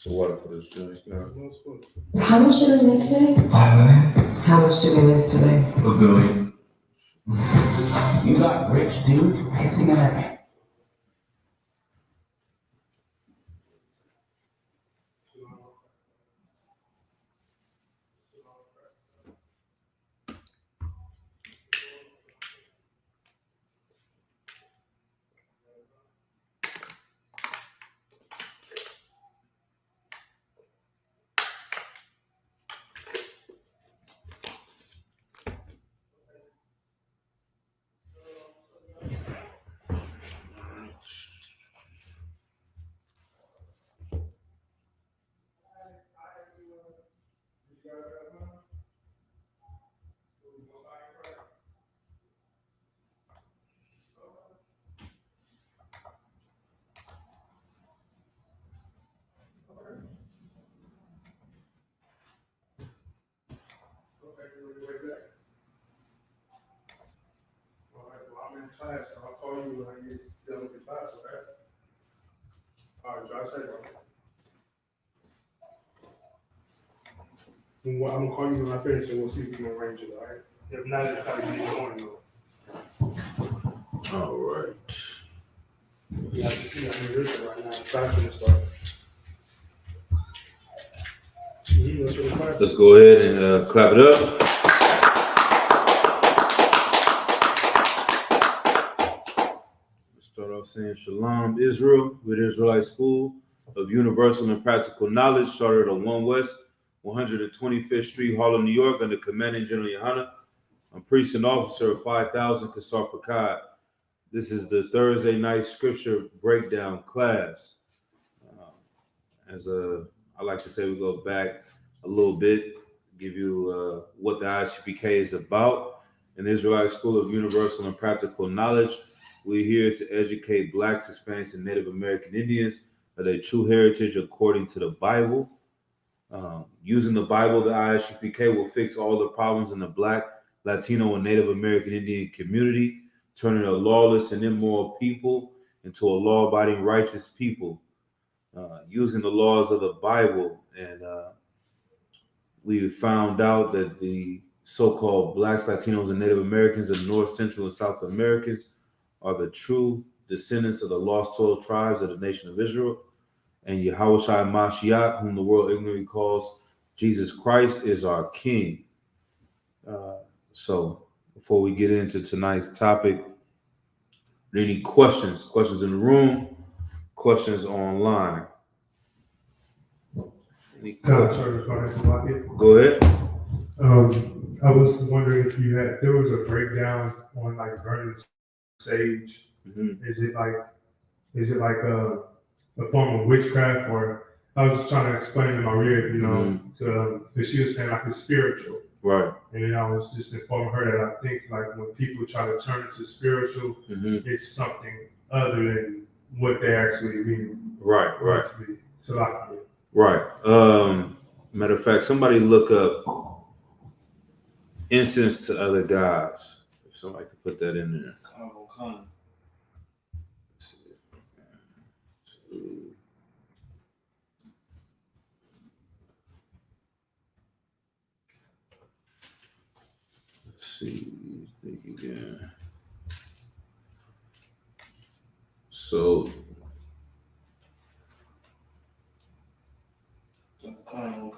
The water for this drink. How much did we make today? 5 million? How much did we miss today? A billion. You got rich dudes pissing at me. I'm in class, so I'll call you when I get done with the class, okay? All right, drive safe, bro. I'm gonna call you when I finish and we'll see if we can arrange it, all right? If not, it's gotta be in the morning though. All right. You have to see, I'm in Richmond right now, the class gonna start. Let's go to class. Let's go ahead and clap it up. Let's start off saying Shalom, Israel, with Israelite School of Universal and Practical Knowledge, started on 1 West, 125th Street, Harlem, New York, under Commanding General Yohana. I'm Priest and Officer of 5000 Kasar Pakad. This is the Thursday night scripture breakdown class. I like to say, we go back a little bit, give you what the ISUPK is about. In the Israelite School of Universal and Practical Knowledge, we're here to educate Blacks, Hispanics, and Native American Indians of their true heritage according to the Bible. Using the Bible, the ISUPK will fix all the problems in the Black, Latino, and Native American Indian community, turning a lawless and immoral people into a law-abiding, righteous people. Using the laws of the Bible, and we found out that the so-called Blacks, Latinos, and Native Americans of North, Central, and South Americans are the true descendants of the lost 12 tribes of the nation of Israel, and Yahushua Mashiach, whom the world ignorantly calls Jesus Christ, is our King. So before we get into tonight's topic, any questions? Questions in the room? Questions online? Any questions? Go ahead. I was wondering if there was a breakdown on like burning sage. Mm-hmm. Is it like a form of witchcraft, or I was just trying to explain to my rib, because she was saying like it's spiritual. Right. And I was just informing her that I think like when people try to turn it to spiritual, it's something other than what they actually mean. Right. So like, right. Matter of fact, somebody look up incense to other gods. If somebody could put that in there. Let's see. Think again. So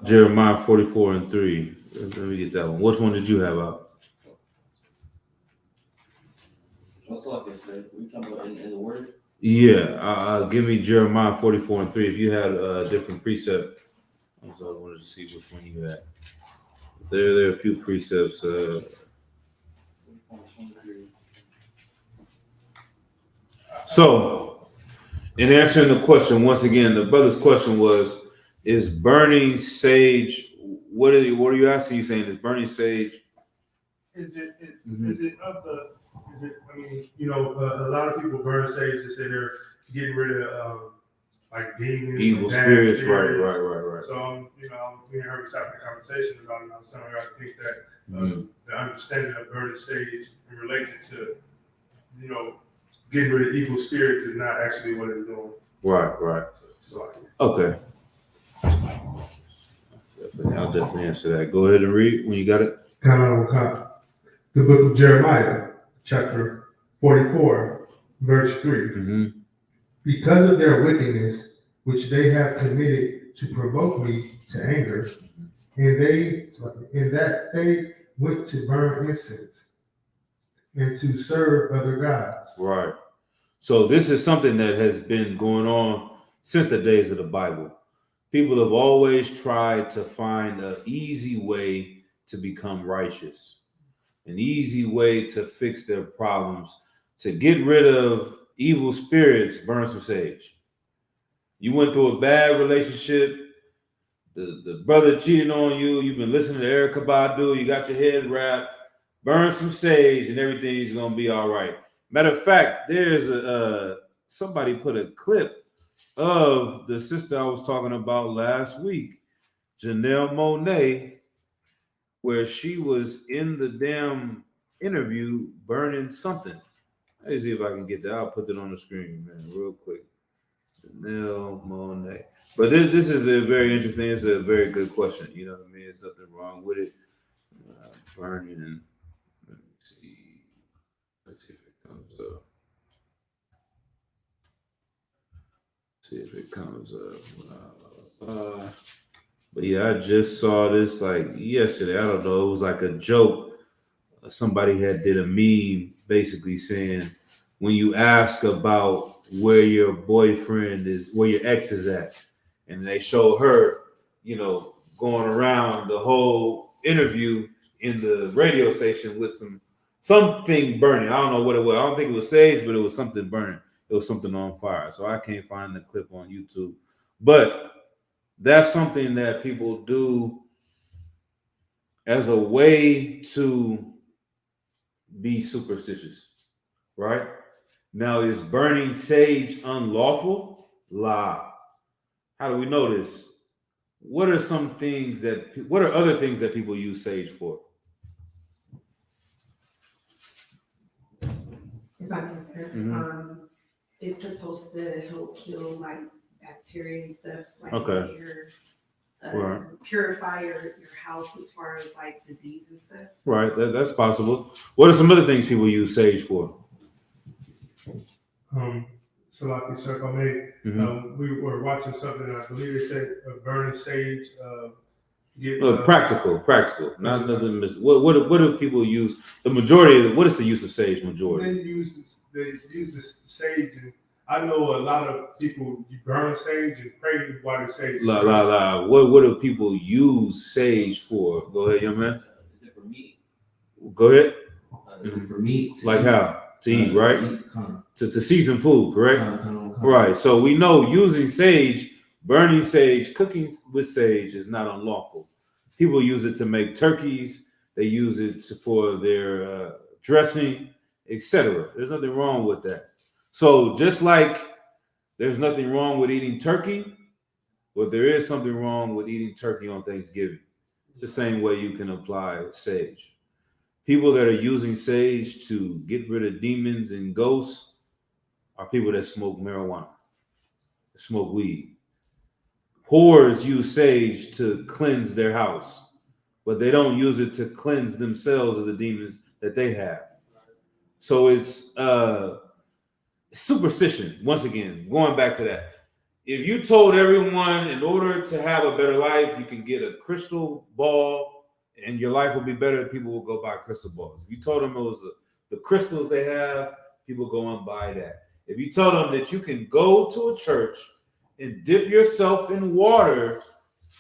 Jeremiah 44:3. Let me get that one. Which one did you have out? What's like this? We talking about in the word? Yeah, give me Jeremiah 44:3. If you had a different precept, I wanted to see which one you had. There are a few precepts. So, in answering the question, once again, the brother's question was: is burning sage? What are you asking? You saying is burning sage? Is it I mean, a lot of people burn sage to say they're getting rid of like demons, evil spirits. Right. So me and her was having a conversation about it, and I was telling her I think that the understanding of burning sage and relating to getting rid of evil spirits is not actually what it's doing. Right. So okay. I'll definitely answer that. Go ahead and read when you got it. The book of Jeremiah, chapter 44, verse 3. Mm-hmm. Because of their wickedness, which they have committed to provoke me to anger, and that they went to burn incense and to serve other gods. Right. So this is something that has been going on since the days of the Bible. People have always tried to find an easy way to become righteous, an easy way to fix their problems, to get rid of evil spirits. Burn some sage. You went through a bad relationship. The brother cheated on you. You've been listening to Erykah Badu. You got your head wrapped. Burn some sage, and everything's gonna be all right. Matter of fact, there's somebody put a clip of the sister I was talking about last week, Janelle Monáe, where she was in the damn interview burning something. Let me see if I can get that. I'll put it on the screen, man, real quick. Janelle Monáe. But this is a very interesting, it's a very good question. You know what I mean? There's nothing wrong with it. Burning. Let me see. Let's see if it comes up. See if it comes up. But yeah, I just saw this like yesterday. I don't know. It was like a joke. Somebody had did a meme basically saying, when you ask about where your boyfriend is, where your ex is at, and they show her, you know, going around the whole interview in the radio station with something burning. I don't know what it was. I don't think it was sage, but it was something burning. It was something on fire. So I can't find the clip on YouTube. But that's something that people do as a way to be superstitious, right? Now, is burning sage unlawful? La. How do we know this? What are other things that people use sage for? If I can say, Mhm. it's supposed to help kill like bacteria and stuff, like Okay. your, Right. purify your house as far as like disease and stuff. Right, that's possible. What are some other things people use sage for? So like you said, if I may, Mhm. we were watching something, and I believe they said burning sage. Practical. Not nothing. What do people use? The majority. What is the use of sage? Majority. They use this sage, and I know a lot of people burn sage and pray while the sage. What do people use sage for? Go ahead, young man. Is it for meat? Go ahead. Is it for meat? Like how? To eat, right? To season food, correct? Kind. Right. So we know using sage, burning sage, cooking with sage is not unlawful. People use it to make turkeys. They use it for their dressing, etc. There's nothing wrong with that. So just like there's nothing wrong with eating turkey, but there is something wrong with eating turkey on Thanksgiving. It's the same way you can apply sage. People that are using sage to get rid of demons and ghosts are people that smoke marijuana, smoke weed. Whores use sage to cleanse their house, but they don't use it to cleanse themselves of the demons that they have. So it's superstition. Once again, going back to that. If you told everyone in order to have a better life, you can get a crystal ball and your life will be better, people will go buy crystal balls. If you told them it was the crystals they have, people go and buy that. If you tell them that you can go to a church and dip yourself in water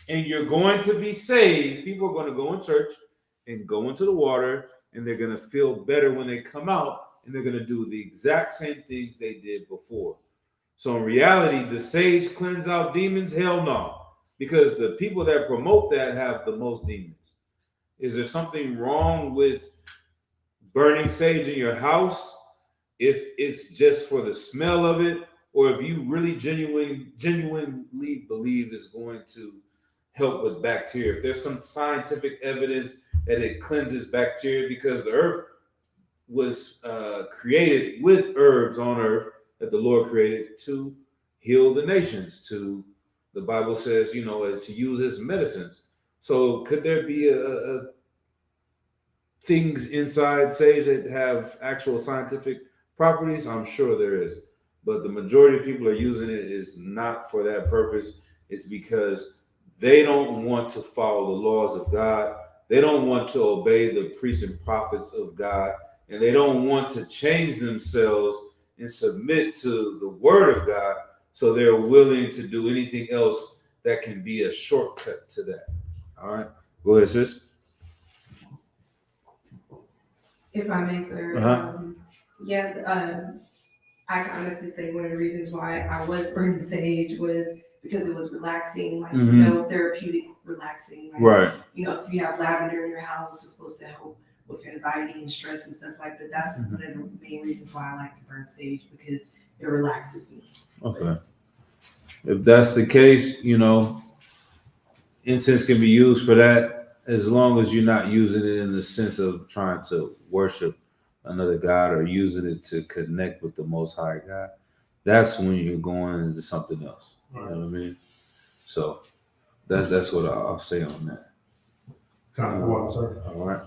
and you're going to be saved, people are going to go in church and go into the water and they're going to feel better when they come out and they're going to do the exact same things they did before. So in reality, does sage cleanse out demons? Hell no, because the people that promote that have the most demons. Is there something wrong with burning sage in your house if it's just for the smell of it, or if you really genuinely believe it's going to help with bacteria? If there's some scientific evidence that it cleanses bacteria, because the earth was created with herbs on earth that the Lord created to heal the nations, the Bible says, to use as medicines. So could there be a things inside sage that have actual scientific properties? I'm sure there is, but the majority of people are using it is not for that purpose. It's because they don't want to follow the laws of God. They don't want to obey the priests and prophets of God, and they don't want to change themselves and submit to the word of God. So they're willing to do anything else that can be a shortcut to that. All right, go ahead, sis. If I may, sir. I can honestly say one of the reasons why I was burning sage was because it was relaxing, like, therapeutic relaxing. Like, Right. If you have lavender in your house, it's supposed to help with anxiety and stress and stuff like that. That's one of the main reasons why I like to burn sage, because it relaxes me. Okay. If that's the case, incense can be used for that as long as you're not using it in the sense of trying to worship another God or using it to connect with the Most High God. That's when you're going into something else. You know what I mean? So that's what I'll say on that. Kind of what, sir? All right.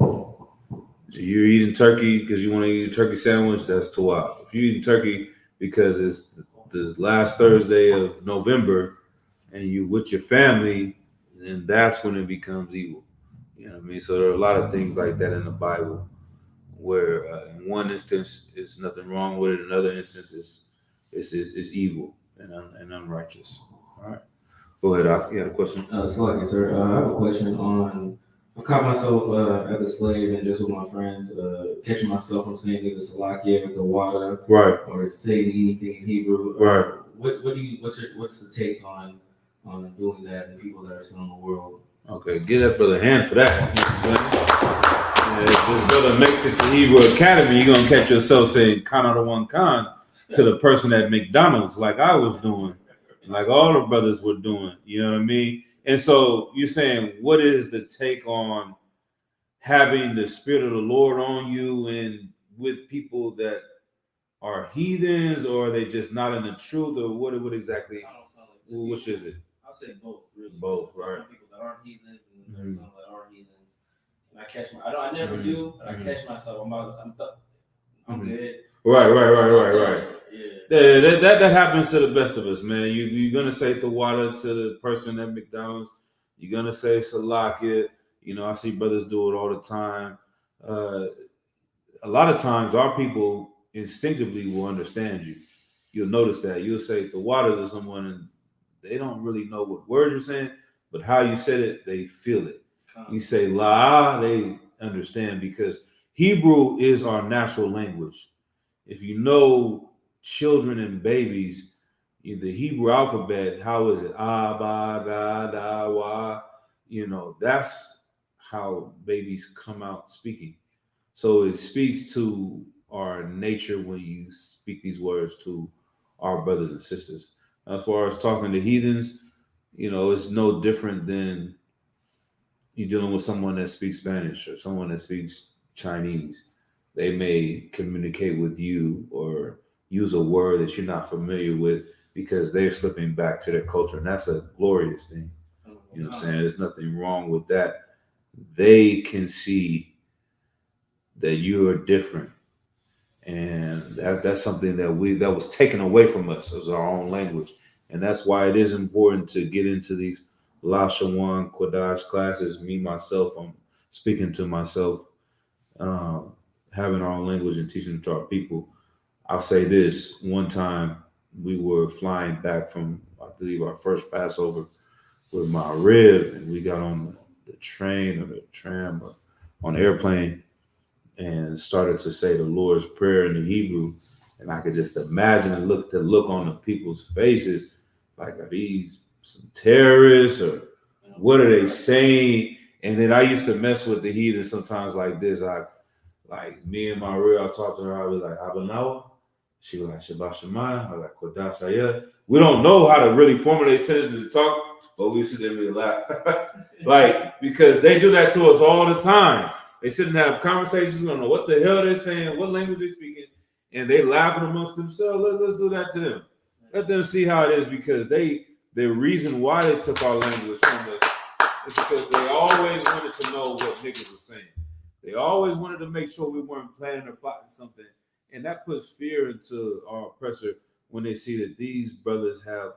You're eating turkey because you want to eat a turkey sandwich, that's tawaf. If you're eating turkey because it's the last Thursday of November and you with your family, then that's when it becomes evil. You know what I mean? So there are a lot of things like that in the Bible where in one instance it's nothing wrong with it, in another instance it's evil and unrighteous. All right. Go ahead, Doc. You had a question? Salakia, sir. I have a question on. I caught myself as a slave and just with my friends, catching myself from saying the Salakia with the water, Right. or saying anything in Hebrew. Right. What's the take on doing that and people that are still in the world? Okay, give that brother a hand for that. If this brother makes it to Hebrew Academy, you're gonna catch yourself saying "Khan out of one Khan" to the person at McDonald's, like I was doing, like all the brothers were doing. You know what I mean? And so you're saying, what is the take on having the Spirit of the Lord on you and with people that are heathens, or are they just not in the truth, or what exactly? Which is it? I'll say both, really. Both, There's right. some people that aren't heathens, and there's some that are heathens. And I never do, but I catch myself. I'm good. Right. Yeah. That happens to the best of us, man. You're gonna say the water to the person at McDonald's. You're gonna say Salakia. I see brothers do it all the time. A lot of times, our people instinctively will understand you. You'll notice that. You'll say the water to someone, and they don't really know what word you're saying, but how you said it, they feel it. You say la, they understand, because Hebrew is our natural language. If you know children and babies, the Hebrew alphabet, how is it? Ah, ba, ga, da, wa. That's how babies come out speaking. So it speaks to our nature when you speak these words to our brothers and sisters. As far as talking to heathens, it's no different than you're dealing with someone that speaks Spanish or someone that speaks Chinese. They may communicate with you or use a word that you're not familiar with because they're slipping back to their culture. And that's a glorious thing. You know what I'm saying? There's nothing wrong with that. They can see that you are different. And that's something that was taken away from us as our own language. And that's why it is important to get into these Lashawan Kodash classes. Me, myself, I'm speaking to myself, having our own language and teaching it to our people. I'll say this. One time we were flying back from, I believe, our first Passover with my rib, and we got on the train or the tram or on the airplane and started to say the Lord's Prayer in the Hebrew. And I could just imagine the look on the people's faces, like, are these some terrorists or what are they saying? And then I used to mess with the heathen sometimes like this. Like me and my real, I talk to her, I was like, Abanawa. She was like, Shabbat Shema. I was like, Kodash Ayah. We don't know how to really formulate sentences to talk, but we sit there and we laugh. Like, because they do that to us all the time. They sit and have conversations. We don't know what the hell they're saying, what language they're speaking, and they laughing amongst themselves. Let's do that to them. Let them see how it is, because the reason why they took our language from us It's because they always wanted to know what niggas were saying. They always wanted to make sure we weren't planning or plotting something. And that puts fear into our oppressor when they see that these brothers have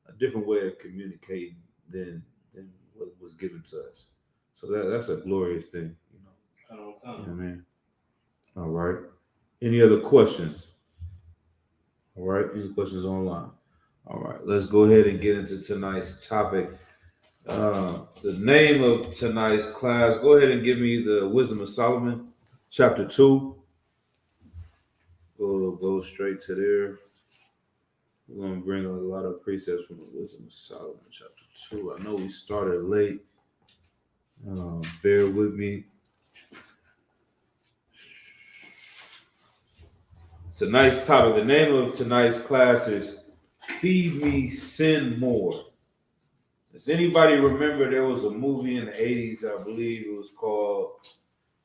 a different way of communicating than what was given to us. So that's a glorious thing, you know. Yeah, man. All right. Any other questions? All right. Any questions online? All right. Let's go ahead and get into tonight's topic. The name of tonight's class. Go ahead and give me the Wisdom of Solomon, chapter 2. We'll go straight to there. We're going to bring a lot of precepts from the Wisdom of Solomon, chapter 2. I know we started late. Bear with me. Tonight's topic, the name of tonight's class is Feed Me, Sin More. Does anybody remember there was a movie in the 80s, I believe it was called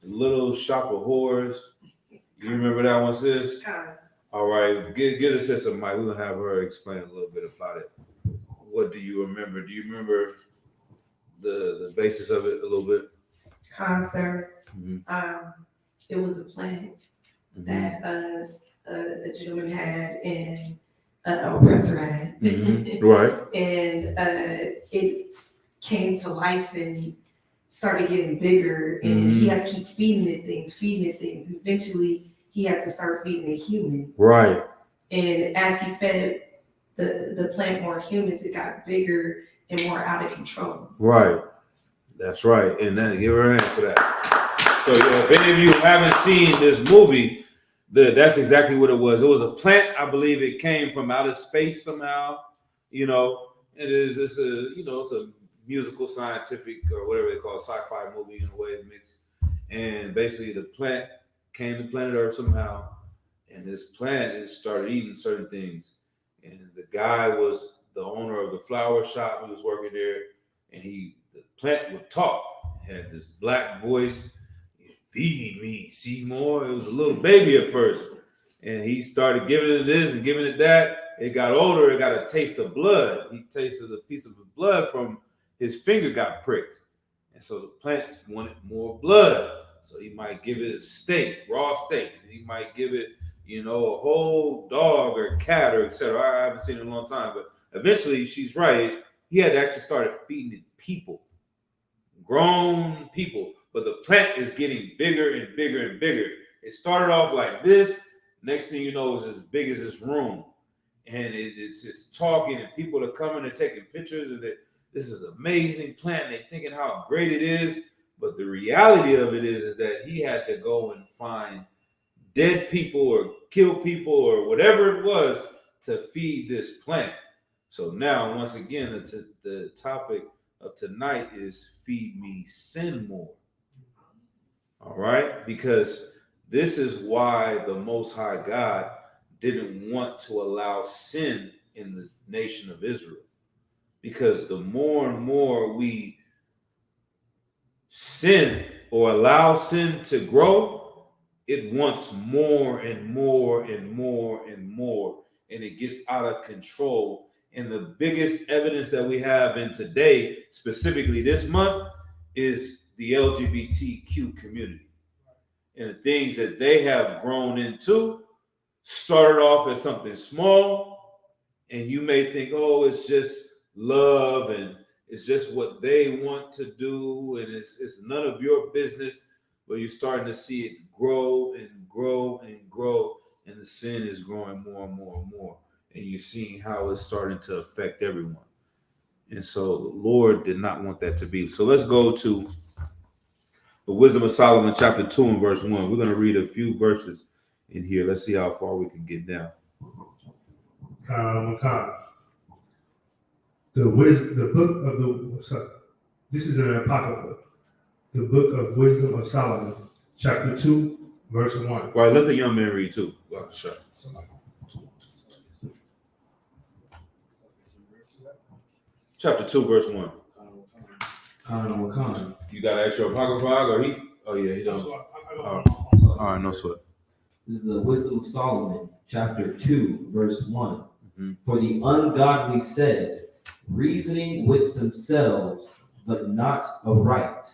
Little Shop of Horrors? You remember that one, sis? All right, give the sis a mic. We're going to have her explain a little bit about it. What do you remember? Do you remember the basis of it a little bit? Concert. Mm-hmm. It was a plant that a gentleman had and an oppressor had. Mm-hmm. Right. And it came to life and started getting bigger, and he had to keep feeding it things. Eventually, he had to start feeding it humans. Right. And as he fed the plant more humans, it got bigger and more out of control. Right. That's right. And then give her a hand for that. So if any of you haven't seen this movie, that's exactly what it was. It was a plant. I believe it came from outer space somehow. You know, it's a musical, scientific, or whatever they call it, sci-fi movie in a way mixed. And basically the plant came to planet Earth somehow. And this plant started eating certain things. And the guy was the owner of the flower shop. He was working there. And the plant would talk. It had this black voice. Feed me, Seymour. It was a little baby at first. And he started giving it this and giving it that. It got older. It got a taste of blood. He tasted a piece of blood from his finger got pricked. And so the plant wanted more blood. So he might give it a steak, raw steak. And he might give it, a whole dog or cat or etc. I haven't seen it in a long time. But eventually, she's right. He had to actually start feeding it people, grown people. But the plant is getting bigger and bigger and bigger. It started off like this. Next thing you know, it's as big as this room. And it's talking, and people are coming and taking pictures of it. This is an amazing plant. They're thinking how great it is. But the reality of it is that he had to go and find dead people or kill people or whatever it was to feed this plant. So now, once again, the topic of tonight is Feed Me, Sin More. All right? Because this is why the Most High God didn't want to allow sin in the nation of Israel. Because the more and more we sin or allow sin to grow, it wants more and more and more and more. And it gets out of control. And the biggest evidence that we have in today, specifically this month, is the LGBTQ community. And the things that they have grown into started off as something small. And you may think, oh, it's just love and it's just what they want to do. And it's none of your business. But you're starting to see it grow and grow and grow. And the sin is growing more and more and more. And you're seeing how it's starting to affect everyone. And so the Lord did not want that to be. So let's go to the Wisdom of Solomon, chapter 2 and verse 1. We're going to read a few verses in here. Let's see how far we can get down. This is an apocrypha. The book of Wisdom of Solomon, chapter 2, verse 1. All right, let the young man read too. Oh, sure. Chapter 2, verse 1. Khan. You got an extra apocrypha or he? Oh, yeah, he does. All right, no sweat. This is the Wisdom of Solomon, chapter 2, verse 1. Mm-hmm. For the ungodly said, reasoning with themselves, but not aright.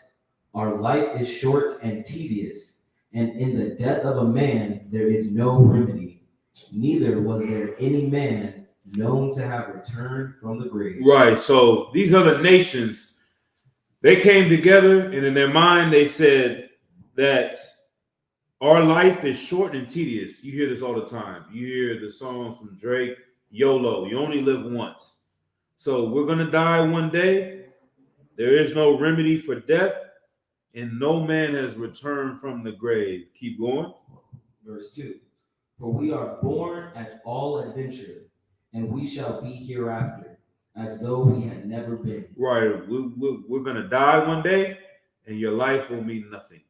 Our life is short and tedious, and in the death of a man there is no remedy. Neither was there any man known to have returned from the grave. Right. So these other nations, they came together, and in their mind, they said that our life is short and tedious. You hear this all the time. You hear the songs from Drake, YOLO, you only live once. So we're going to die one day. There is no remedy for death, and no man has returned from the grave. Keep going. Verse 2. For we are born at all adventure, and we shall be hereafter, as though we had never been. Right. We're going to die one day, and your life will mean nothing.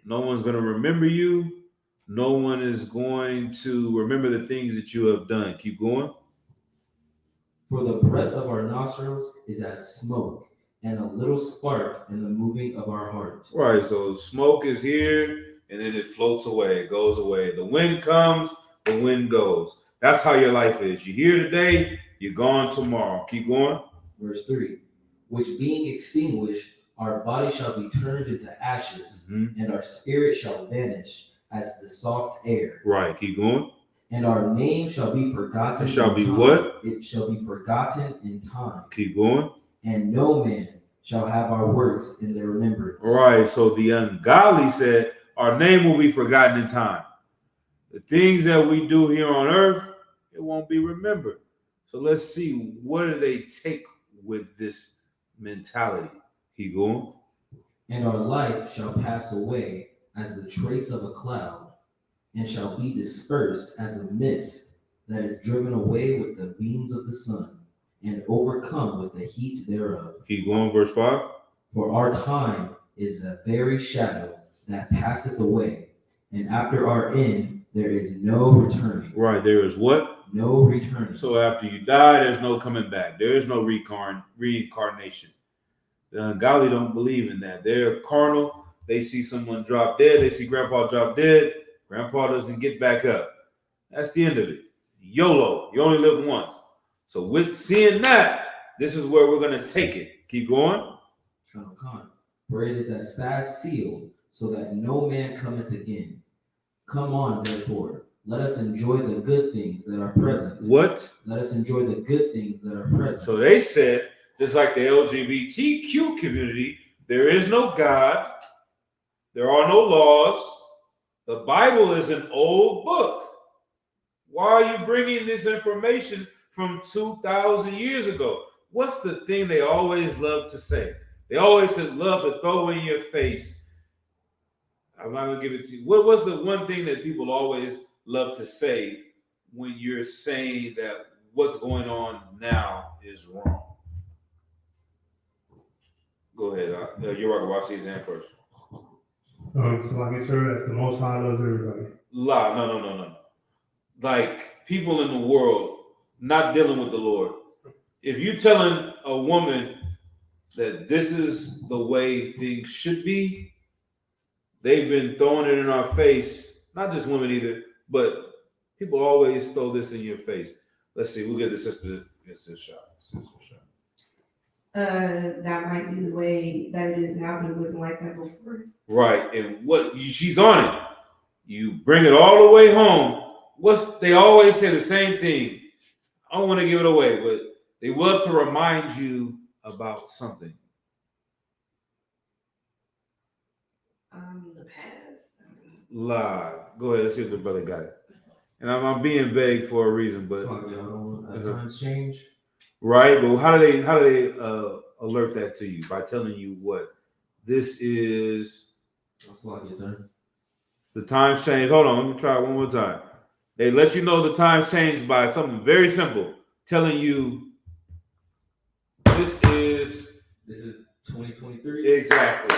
No one's going to remember you. No one is going to remember the things that you have done. Keep going. For the breath of our nostrils is as smoke, and a little spark in the moving of our heart. Right. So smoke is here, and then it floats away. It goes away. The wind comes, the wind goes. That's how your life is. You're here today, you're gone tomorrow. Keep going. Verse 3. Which being extinguished, our body shall be turned into ashes, and our spirit shall vanish as the soft air. Right. Keep going. And our name shall be forgotten. It shall in be time. what? It shall be forgotten in time. Keep going. And no man shall have our works in their remembrance. Right. So the ungodly said, our name will be forgotten in time. The things that we do here on earth, it won't be remembered. So let's see, what do they take with this mentality? Keep going. And our life shall pass away as the trace of a cloud, and shall be dispersed as a mist that is driven away with the beams of the sun, and overcome with the heat thereof. Keep going, verse 5. For our time is a very shadow that passeth away, and after our end there is no returning. Right, there is what? No returning. So after you die, there's no coming back. There is no reincarnation. The ungodly don't believe in that. They're carnal. They see someone drop dead. They see grandpa drop dead. Grandpa doesn't get back up. That's the end of it. YOLO. You only live once. So with seeing that, this is where we're going to take it. Keep going. For it is as fast sealed, so that no man cometh again. Come on, therefore, let us enjoy the good things that are present. What? Let us enjoy the good things that are present. So they said, just like the LGBTQ community, there is no God. There are no laws. The Bible is an old book. Why are you bringing this information from 2,000 years ago? What's the thing they always love to say? They always love to throw in your face. I'm not going to give it to you. What's the one thing that people always love to say when you're saying that what's going on now is wrong? Go ahead. You're welcome. I'll see his hand first. So like I said, the Most High loves everybody. Lie. No. Like people in the world not dealing with the Lord. If you're telling a woman that this is the way things should be, they've been throwing it in our face. Not just women either, but people always throw this in your face. Let's see. We'll get the sister shot. That might be the way that it is now, but it wasn't like that before. Right, and she's on it. You bring it all the way home. They always say the same thing. I don't want to give it away, but they love to remind you about something. The past. Lie. Go ahead. Let's see if the brother got it. And I'm being vague for a reason, but Times change. right. But how do they alert that to you? By telling you what this is. That's lucky, sir. The times change. Hold on, let me try it one more time. They let you know the times changed by something very simple, telling you this is 2023. exactly.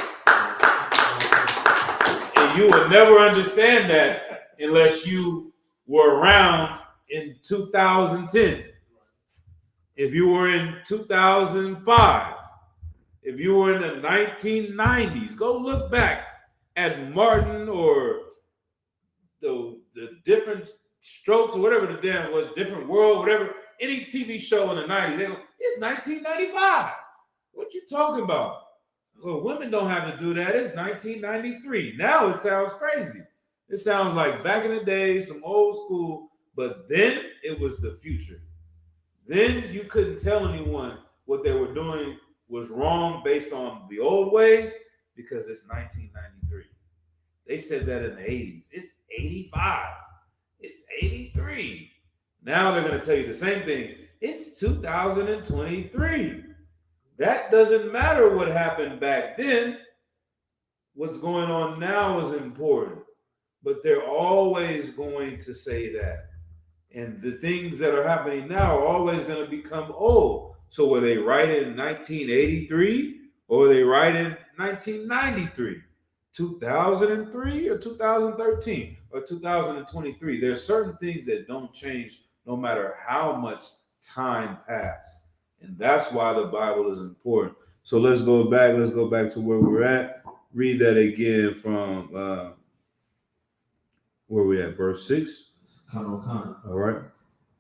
And you will never understand that unless you were around in 2010. If you were in 2005, if you were in the 1990s, go look back at Martin or the different strokes or whatever the damn was, different world, whatever, any TV show in the 90s, they go, it's 1995. What you talking about? Well, women don't have to do that. It's 1993. Now it sounds crazy. It sounds like back in the day, some old school, but then it was the future. Then you couldn't tell anyone what they were doing was wrong based on the old ways because it's 1993. They said that in the 80s. It's 85. It's 83. Now they're going to tell you the same thing. It's 2023. That doesn't matter what happened back then. What's going on now is important. But they're always going to say that. And the things that are happening now are always going to become old. So were they right in 1983 or were they right in 1993? 2003 or 2013 or 2023? There's certain things that don't change no matter how much time passed. And that's why the Bible is important. So let's go back to where we're at. Read that again from where we at, verse 6. All right.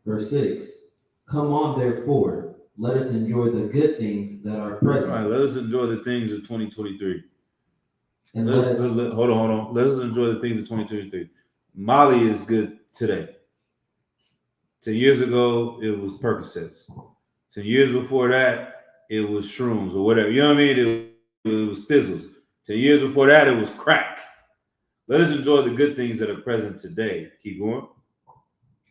Verse 6. Come on, therefore, let us enjoy the good things that are present. All right, let us enjoy the things of 2023. And Hold on. Let us enjoy the things of 2023. Molly is good today. 10 years ago, it was Percocets. 10 years before that, it was shrooms or whatever. You know what I mean? It was fizzles. 10 years before that, it was crack. Let us enjoy the good things that are present today. Keep going.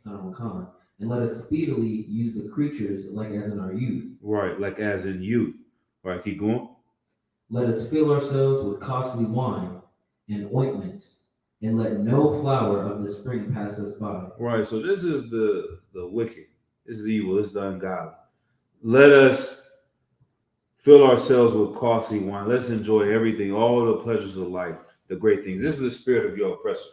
And let us speedily use the creatures like as in our youth. Right, like as in youth. Right, keep going. Let us fill ourselves with costly wine and ointments, and let no flower of the spring pass us by. Right, so this is the wicked. This is the evil. This is the ungodly. Let us fill ourselves with costly wine. Let's enjoy everything, all the pleasures of life, the great things. This is the spirit of your oppressor.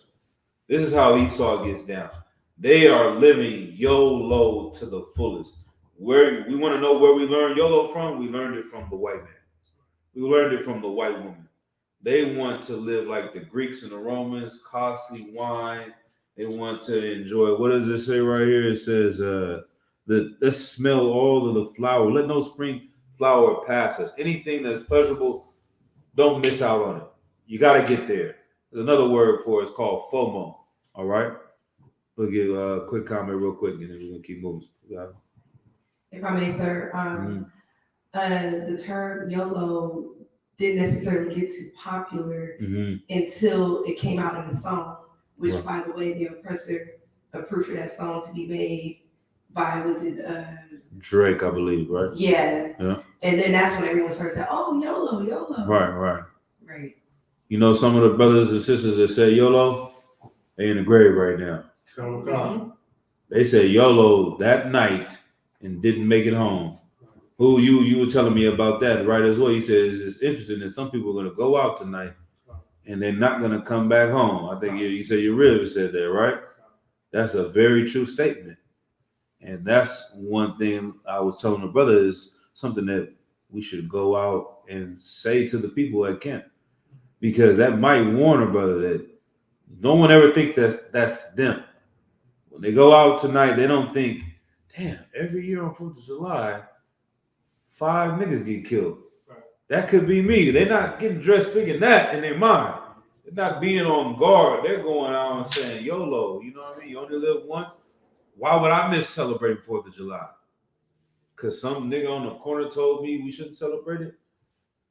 This is how Esau gets down. They are living YOLO to the fullest. Where we want to know where we learned YOLO from? We learned it from the white man. We learned it from the white woman. They want to live like the Greeks and the Romans, costly wine. They want to enjoy. What does it say right here? It says, let's smell all of the flower. Let no spring flower pass us. Anything that's pleasurable, don't miss out on it. You got to get there. There's another word for it. It's called FOMO. All right? We'll give a quick comment real quick, and then we're going to keep moving. If I may, sir, the term YOLO didn't necessarily get too popular until it came out in the song, which, by the way, the oppressor approved for that song to be made by, was it Drake, I believe, right? Yeah. And then that's when everyone started saying, oh, YOLO. Right. You know, some of the brothers and sisters that say YOLO, they in the grave right now. They said YOLO that night and didn't make it home. Who you were telling me about that, right, as well. You said it's interesting that some people are going to go out tonight and they're not going to come back home. I think you said your rib said that, right? That's a very true statement. And that's one thing I was telling the brother is something that we should go out and say to the people at camp, because that might warn a brother that no one ever thinks that's them. When they go out tonight, they don't think, damn, every year on 4th of July, 5 niggas get killed. Right. That could be me. They're not getting dressed thinking that in their mind. They're not being on guard. They're going out and saying, YOLO, you know what I mean? You only live once. Why would I miss celebrating 4th of July? Because some nigga on the corner told me we shouldn't celebrate it?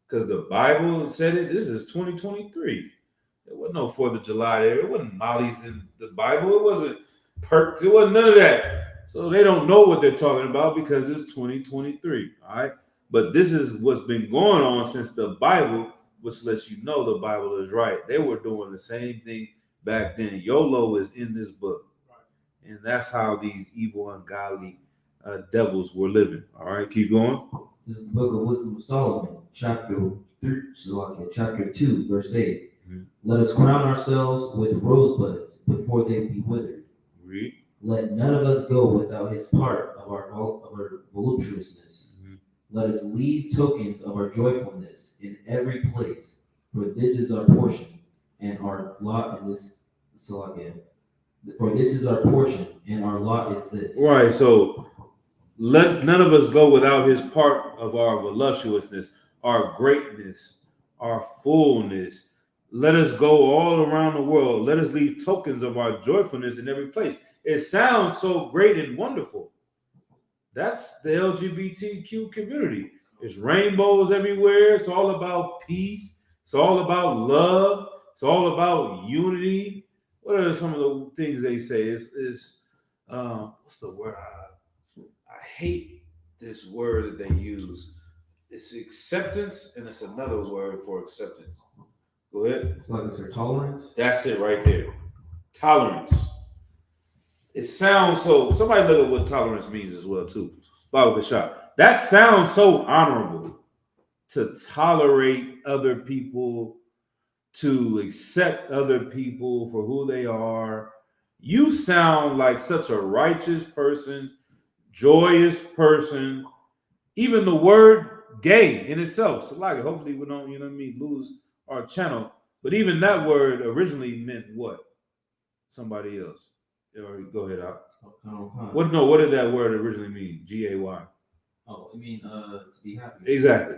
Because the Bible said it. This is 2023. There wasn't no 4th of July there. It wasn't Molly's in the Bible. It wasn't perks. It wasn't none of that. So they don't know what they're talking about because it's 2023, all right? But this is what's been going on since the Bible, which lets you know the Bible is right. They were doing the same thing back then. YOLO is in this book. And that's how these evil, ungodly devils were living. All right, keep going. This is the book of Wisdom of Solomon, chapter 2, verse 8. Let us crown ourselves with rosebuds before they be withered. Read. Let none of us go without his part of our voluptuousness. Let us leave tokens of our joyfulness in every place, for this is our portion and our lot in this. For this is our portion and our lot is this. Right. So let none of us go without his part of our voluptuousness. our greatness, our fullness. Let us go all around the world. Let us leave tokens of our joyfulness in every place. It sounds so great and wonderful. That's the LGBTQ community. There's rainbows everywhere. It's all about peace. It's all about love. It's all about unity. What are some of the things they say? It's what's the word? I hate this word that they use. It's acceptance, and it's another word for acceptance. Go ahead. It's like it's their tolerance. That's it right there. Tolerance. It sounds so. Somebody look at what tolerance means as well too. Baba Bashar. That sounds so honorable, to tolerate other people, to accept other people for who they are. You sound like such a righteous person, joyous person. Even the word gay in itself. So like, hopefully we don't, lose our channel. But even that word originally meant what? Somebody else. Or go ahead, out. What did that word originally mean? G-A-Y. Oh, I mean, to be happy. Exactly.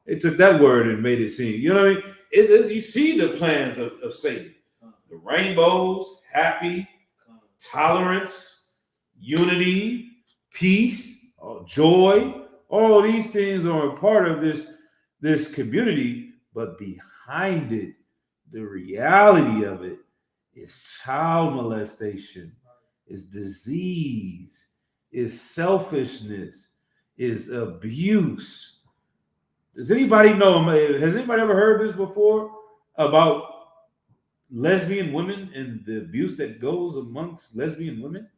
It took that word and made it seem, you know what I mean? You see the plans of Satan. The rainbows, happy, tolerance, unity, peace, joy. All these things are a part of this community, but behind it, the reality of it is child molestation, is disease, is selfishness, is abuse. Does anybody know? Has anybody ever heard this before about lesbian women and the abuse that goes amongst lesbian women?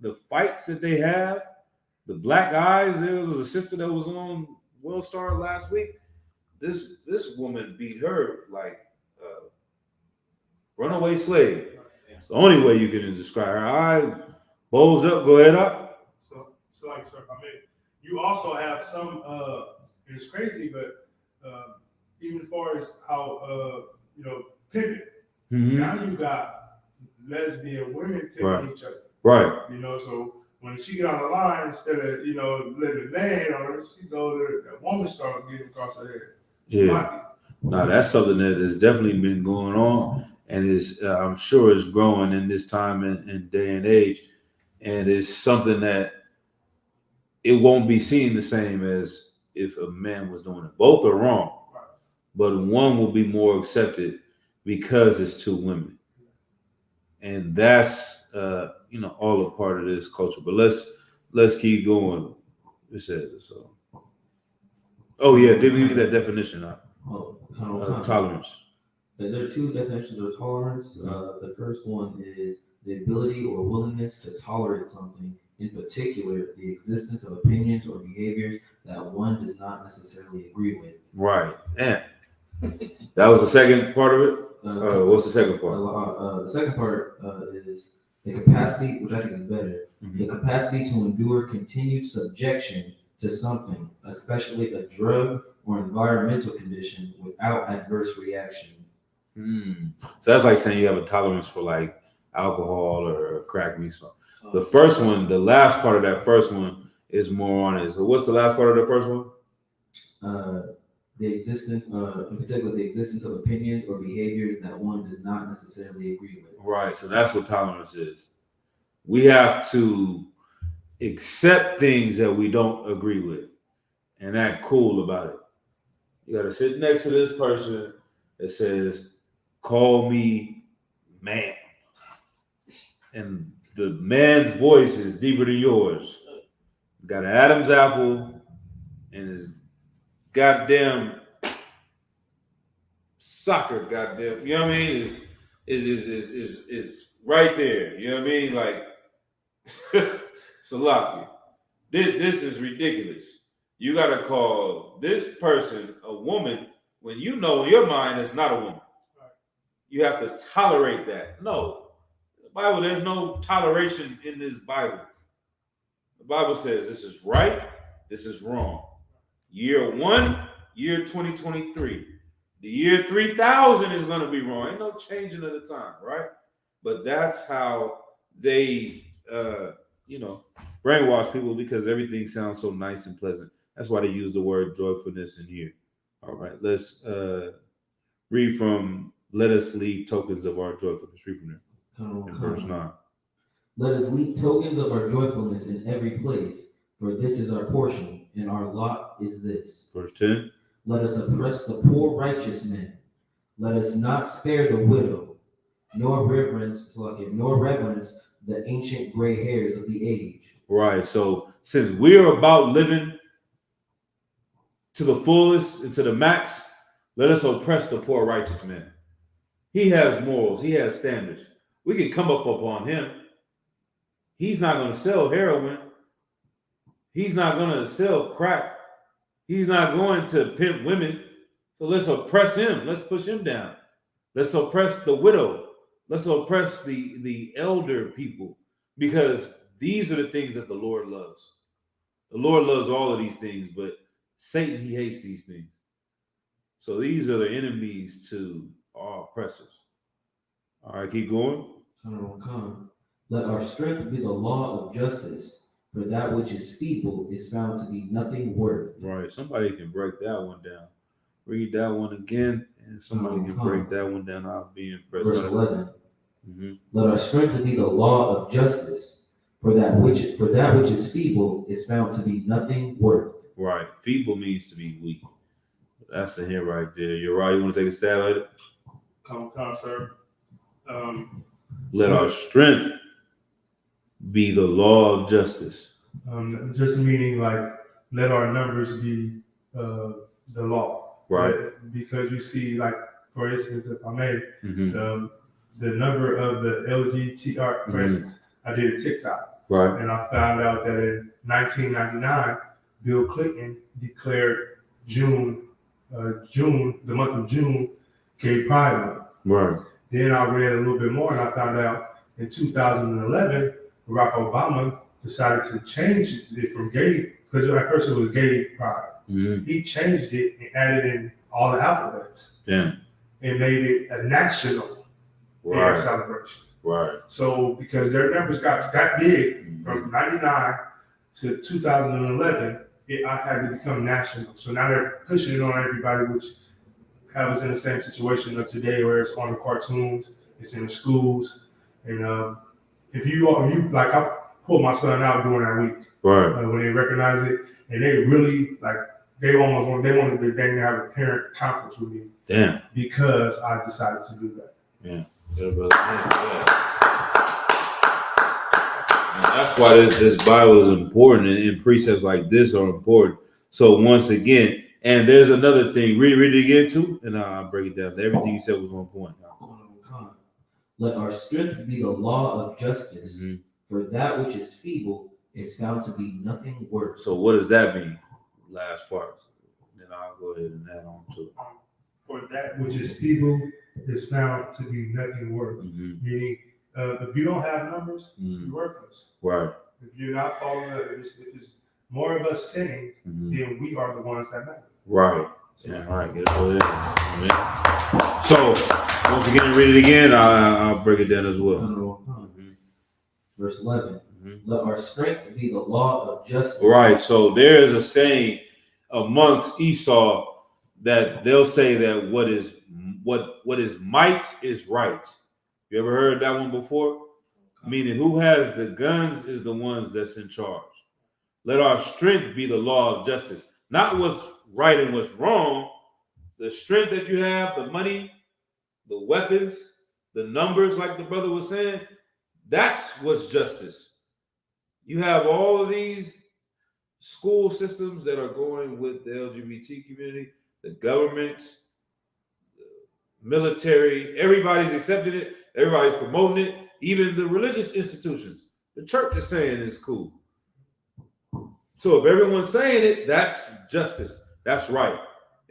The fights that they have, the black eyes. There was a sister that was on World Star last week. This woman beat her like a runaway slave. It's the only way you can describe her. Eyes bulged up. Go ahead up. So like, sir, if I may, you also have some. It's crazy, but even as far as how pimping. Mm-hmm. Now you got lesbian women pimping each other. Right. So when she get on the line, instead of letting the man on her, she go to that woman start getting across her head. Yeah. No, that's something that has definitely been going on, and is I'm sure is growing in this time and day and age, and it's something that it won't be seen the same as if a man was doing it. Both are wrong, but one will be more accepted because it's two women, and that's all a part of this culture. But let's keep going. It says so. Oh yeah, did we get that definition out? Tolerance. There are two definitions of tolerance. The first one is the ability or willingness to tolerate something, in particular, the existence of opinions or behaviors that one does not necessarily agree with. Right. Yeah. That was the second part of it? What's the second part? The second part is the capacity, which I think is better, the capacity to endure continued subjection to something, especially a drug or environmental condition, without adverse reaction. So that's like saying you have a tolerance for like alcohol or crack music. The first one, the last part of that first one is more on it. So what's the last part of the first one? The existence, in particular, the existence of opinions or behaviors that one does not necessarily agree with. Right. So that's what tolerance is. We have to accept things that we don't agree with and act cool about it. You got to sit next to this person that says, call me man. And the man's voice is deeper than yours. You got an Adam's apple and his goddamn soccer, goddamn, you know what I mean? Is right there. You know what I mean? Like, Salaki. This is ridiculous. You gotta call this person a woman when you know in your mind it's not a woman. You have to tolerate that. No. The Bible, there's no toleration in this Bible. The Bible says this is right, this is wrong. Year 1, year 2023. The year 3000 is going to be wrong. Ain't no changing of the time, right? But that's how they, brainwash people, because everything sounds so nice and pleasant. That's why they use the word joyfulness in here. All right, let's read from "Let us leave tokens of our joyfulness." Read from there in verse 9. Let us leave tokens of our joyfulness in every place, for this is our portion, and our lot is this. Verse 10. Let us oppress the poor righteous man. Let us not spare the widow, nor reverence the ancient gray hairs of the age. Right. So since we're about living to the fullest and to the max, let us oppress the poor righteous man. He has morals. He has standards. We can come up upon him. He's not going to sell heroin. He's not going to sell crack. He's not going to pimp women. So let's oppress him. Let's push him down. Let's oppress the widow. Let's oppress the elder people, because these are the things that the Lord loves. The Lord loves all of these things, but Satan, he hates these things. So these are the enemies to our oppressors. All right, keep going. Let our strength be the law of justice, for that which is feeble is found to be nothing worth. Right, somebody can break that one down. Read that one again, and somebody can break that one down. I'll be impressed. Verse 11. Mm-hmm. Let our strength be the law of justice, for that which is feeble is found to be nothing worth. Right, feeble means to be weak. That's a hint right there. You're right. You want to take a stab at it? Come, sir. Let our strength be the law of justice. Just meaning like, let our numbers be the law. Right. Because you see, like, for instance, if I may, Mm-hmm. the number of the LGTR, for instance, I did a TikTok. Right. And I found out that in 1999, Bill Clinton declared the month of June, Gay Pride Month. Right. Then I read a little bit more, and I found out in 2011, Barack Obama decided to change it from gay, because at first it was Gay Pride. Mm-hmm. He changed it and added in all the alphabets. Yeah. And made it a national day of celebration. Right. So because their numbers got that big from 99 to 2011, I had to become national. So now they're pushing it on everybody, which has us in the same situation of today, where it's on the cartoons, it's in the schools, and if you like, I pulled my son out during that week, Right. when they recognized it, and they really like they wanted to have a parent conference with me. Damn. Because I decided to do that. Yeah. Yeah, brother. Yeah. That's why this Bible is important, and precepts like this are important. So once again, and there's another thing. Read it again too, and I'll break it down. Everything you said was on point. Let our strength be the law of justice, Mm-hmm. for that which is feeble is found to be nothing worth. So what does that mean? Last part. Then I'll go ahead and add on to it. For that which is feeble is found to be nothing worth. Mm-hmm. Meaning, if you don't have numbers, Mm-hmm. you're worthless. Right. If you're not following if it's more of us sinning, Mm-hmm. then we are the ones that matter. Right. Yeah. All right. Get it over there. Amen. So once again, read it again. I'll break it down as well. Mm-hmm. Verse 11. Mm-hmm. Let our strength be the law of justice. Right. So there is a saying amongst Esau that they'll say that what is might is right. You ever heard that one before? Meaning who has the guns is the ones that's in charge. Let our strength be the law of justice. Not what's right and what's wrong. The strength that you have, the money, the weapons, the numbers, like the brother was saying, that's what's justice. You have all of these school systems that are going with the LGBT community, the government, the military, everybody's accepting it, everybody's promoting it, even the religious institutions. The church is saying it's cool. So if everyone's saying it, that's justice. That's right.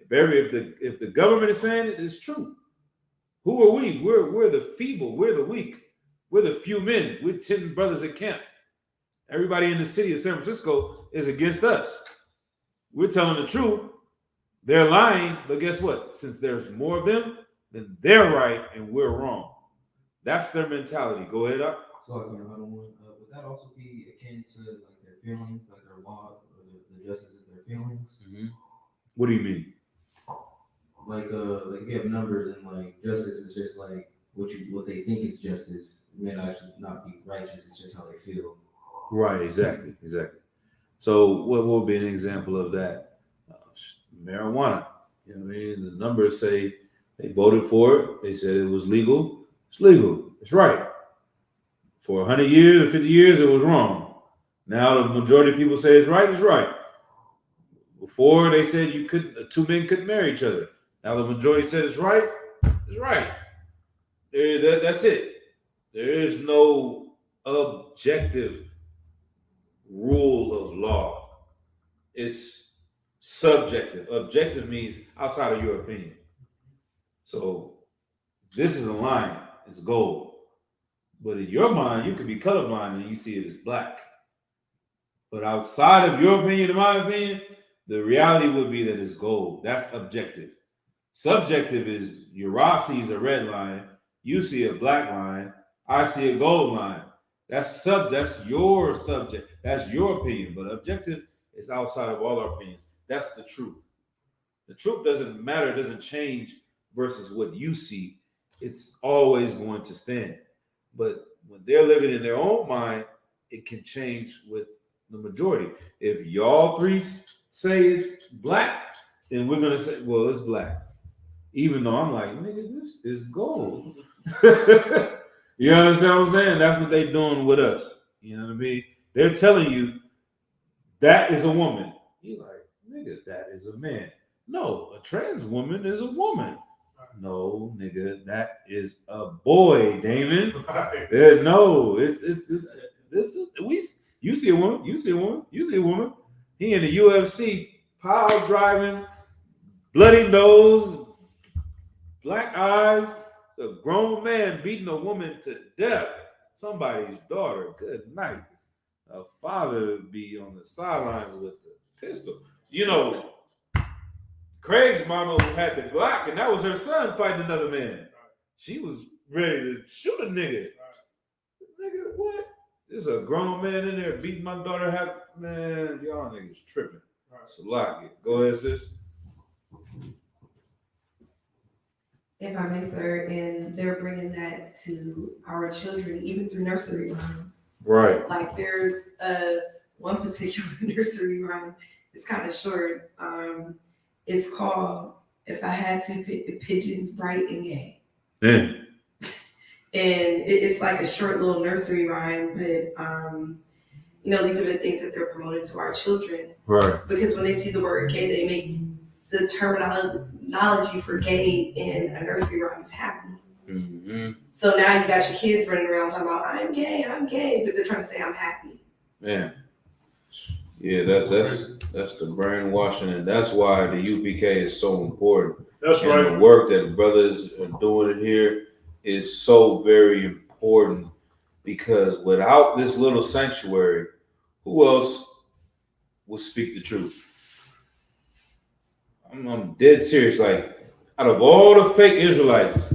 If the government is saying it, it's true. Who are we? We're the feeble, we're the weak, we're the few men, we're 10 brothers at camp. Everybody in the city of San Francisco is against us. We're telling the truth. They're lying, but guess what? Since there's more of them, then they're right and we're wrong. That's their mentality. Go ahead up. So would that also be akin to like their feelings, like their law, or the justice of their feelings? Mm-hmm. What do you mean? like if you have numbers and like justice is just like what they think is justice. It may not actually not be righteous. It's just how they feel. Right, exactly. So what will be an example of that? Marijuana. You know what I mean? The numbers say they voted for it. They said it was legal. It's legal. It's right. For 100 years or 50 years, it was wrong. Now the majority of people say it's right. It's right. Before they said two men couldn't marry each other. Now the majority said it's right. It's right. That's it. There is no objective rule of law. It's subjective. Objective means outside of your opinion. So this is a line. It's gold. But in your mind, you could be colorblind and you see it as black. But outside of your opinion, in my opinion, the reality would be that it's gold. That's objective. Subjective is Uriah sees a red line, you see a black line, I see a gold line. That's your subject. That's your opinion. But objective is outside of all our opinions. That's the truth. The truth doesn't matter, it doesn't change versus what you see. It's always going to stand. But when they're living in their own mind, it can change with the majority. If y'all three say it's black, then we're gonna say, well, it's black. Even though I'm like, nigga, this is gold. You understand what I'm saying? That's what they're doing with us. You know what I mean? They're telling you that is a woman. You're like, nigga, that is a man. No, a trans woman is a woman. No, nigga, that is a boy, Damon. No, you see a woman, you see a woman, you see a woman. He in the UFC, pile driving, bloody nose, black eyes, a grown man beating a woman to death. Somebody's daughter. Good night. A father be on the sidelines with the pistol. You know, Craig's mama had the Glock, and that was her son fighting another man. She was ready to shoot a nigga. Nigga, what? There's a grown man in there beating my daughter. Man, y'all niggas tripping. Salaki. Go ahead, sis. If I may, sir, and they're bringing that to our children, even through nursery rhymes. Right. Like there's one particular nursery rhyme. It's kind of short. It's called "If I Had to Pick the Pigeons Bright and Gay." Yeah. And it's like a short little nursery rhyme, but these are the things that they're promoting to our children. Right. Because when they see the word gay, they make the terminology for gay in a nursery rhyme is happy. Mm-hmm. So now you got your kids running around talking about I'm gay, but they're trying to say I'm happy. Yeah. Yeah, that's the brainwashing, and that's why the UPK is so important. That's and right. The work that brothers are doing here is so very important, because without this little sanctuary, who else will speak the truth? I'm dead serious. Like, out of all the fake Israelites,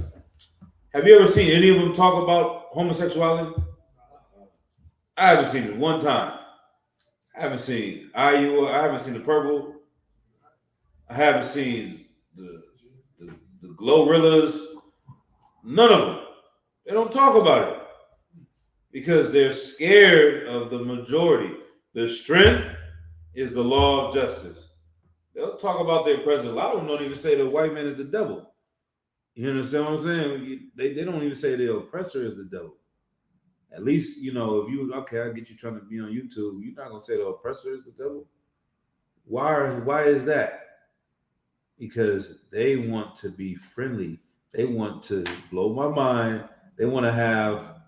have you ever seen any of them talk about homosexuality? I haven't seen it one time. I haven't seen IU. I haven't seen the Purple. I haven't seen the Glorrillas. None of them. They don't talk about it because they're scared of the majority. The strength is the law of justice. They'll talk about their president. A lot of them don't even say the white man is the devil. You understand what I'm saying? They don't even say the oppressor is the devil. At least, if you, okay, I get you trying to be on YouTube, you're not going to say the oppressor is the devil. Why is that? Because they want to be friendly. They want to blow my mind. They want to have,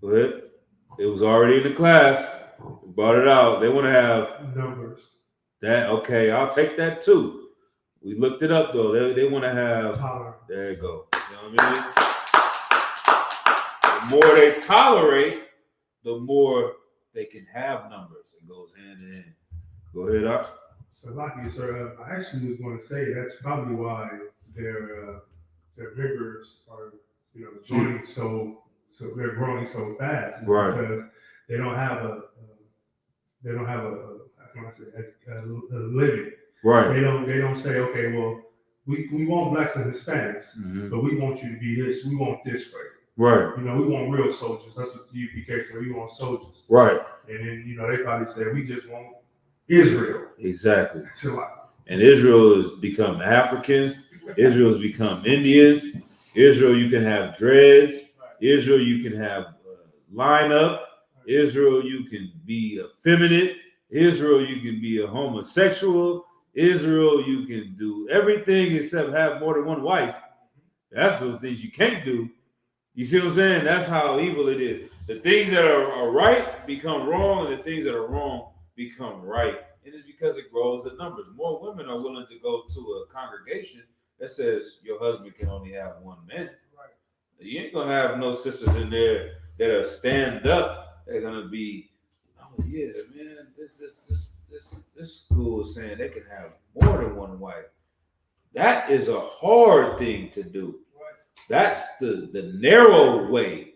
but it was already in the class. We brought it out. They want to have Numbers. that. Okay, I'll take that too. We looked it up though. They want to have. Tolerance. There you go. You know what I mean? The more they tolerate, the more they can have numbers. It goes hand in hand. Go ahead, Doc. So, like you, sir, I actually was going to say that's probably why their members are, joining so they're growing so fast, Right? Because they don't have a how can I say a limit. Right. They don't say, okay, well, We want blacks and Hispanics, Mhm. but we want you to be this. We want this way. Right, You know, we want real soldiers. That's what the UPK said. We want soldiers. right, And then, you know, they probably said, we just want Israel. exactly. That's a lot. And Israel has become Africans. Israel has become Indians. Israel, you can have dreads. Israel, you can have line up. Israel, you can be effeminate. Israel, you can be a homosexual. Israel, you can do everything except have more than one wife. That's the things you can't do. You see what I'm saying? That's how evil it is. The things that are right become wrong, and the things that are wrong become right. And it's because it grows the numbers. More women are willing to go to a congregation that says your husband can only have one man. You ain't gonna have no sisters in there that are stand up. They're gonna be, oh yeah, man, this school is saying they can have more than one wife. That is a hard thing to do. That's the narrow way.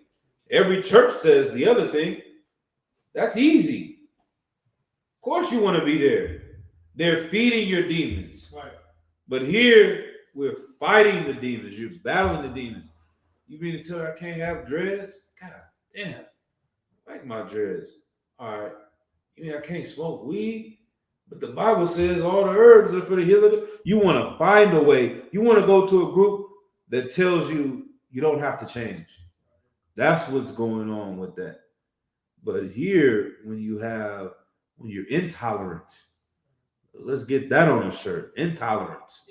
Every church says the other thing. That's easy. Of course you want to be there. They're feeding your demons. Right. But here we're fighting the demons. You're battling the demons. You mean to tell her I can't have dreads? God damn. I like my dreads. All right. You mean I can't smoke weed? But the Bible says all the herbs are for the healing. You want to find a way. You want to go to a group that tells you you don't have to change. That's what's going on with that. But here, when you're intolerant, let's get that on a shirt. Intolerance.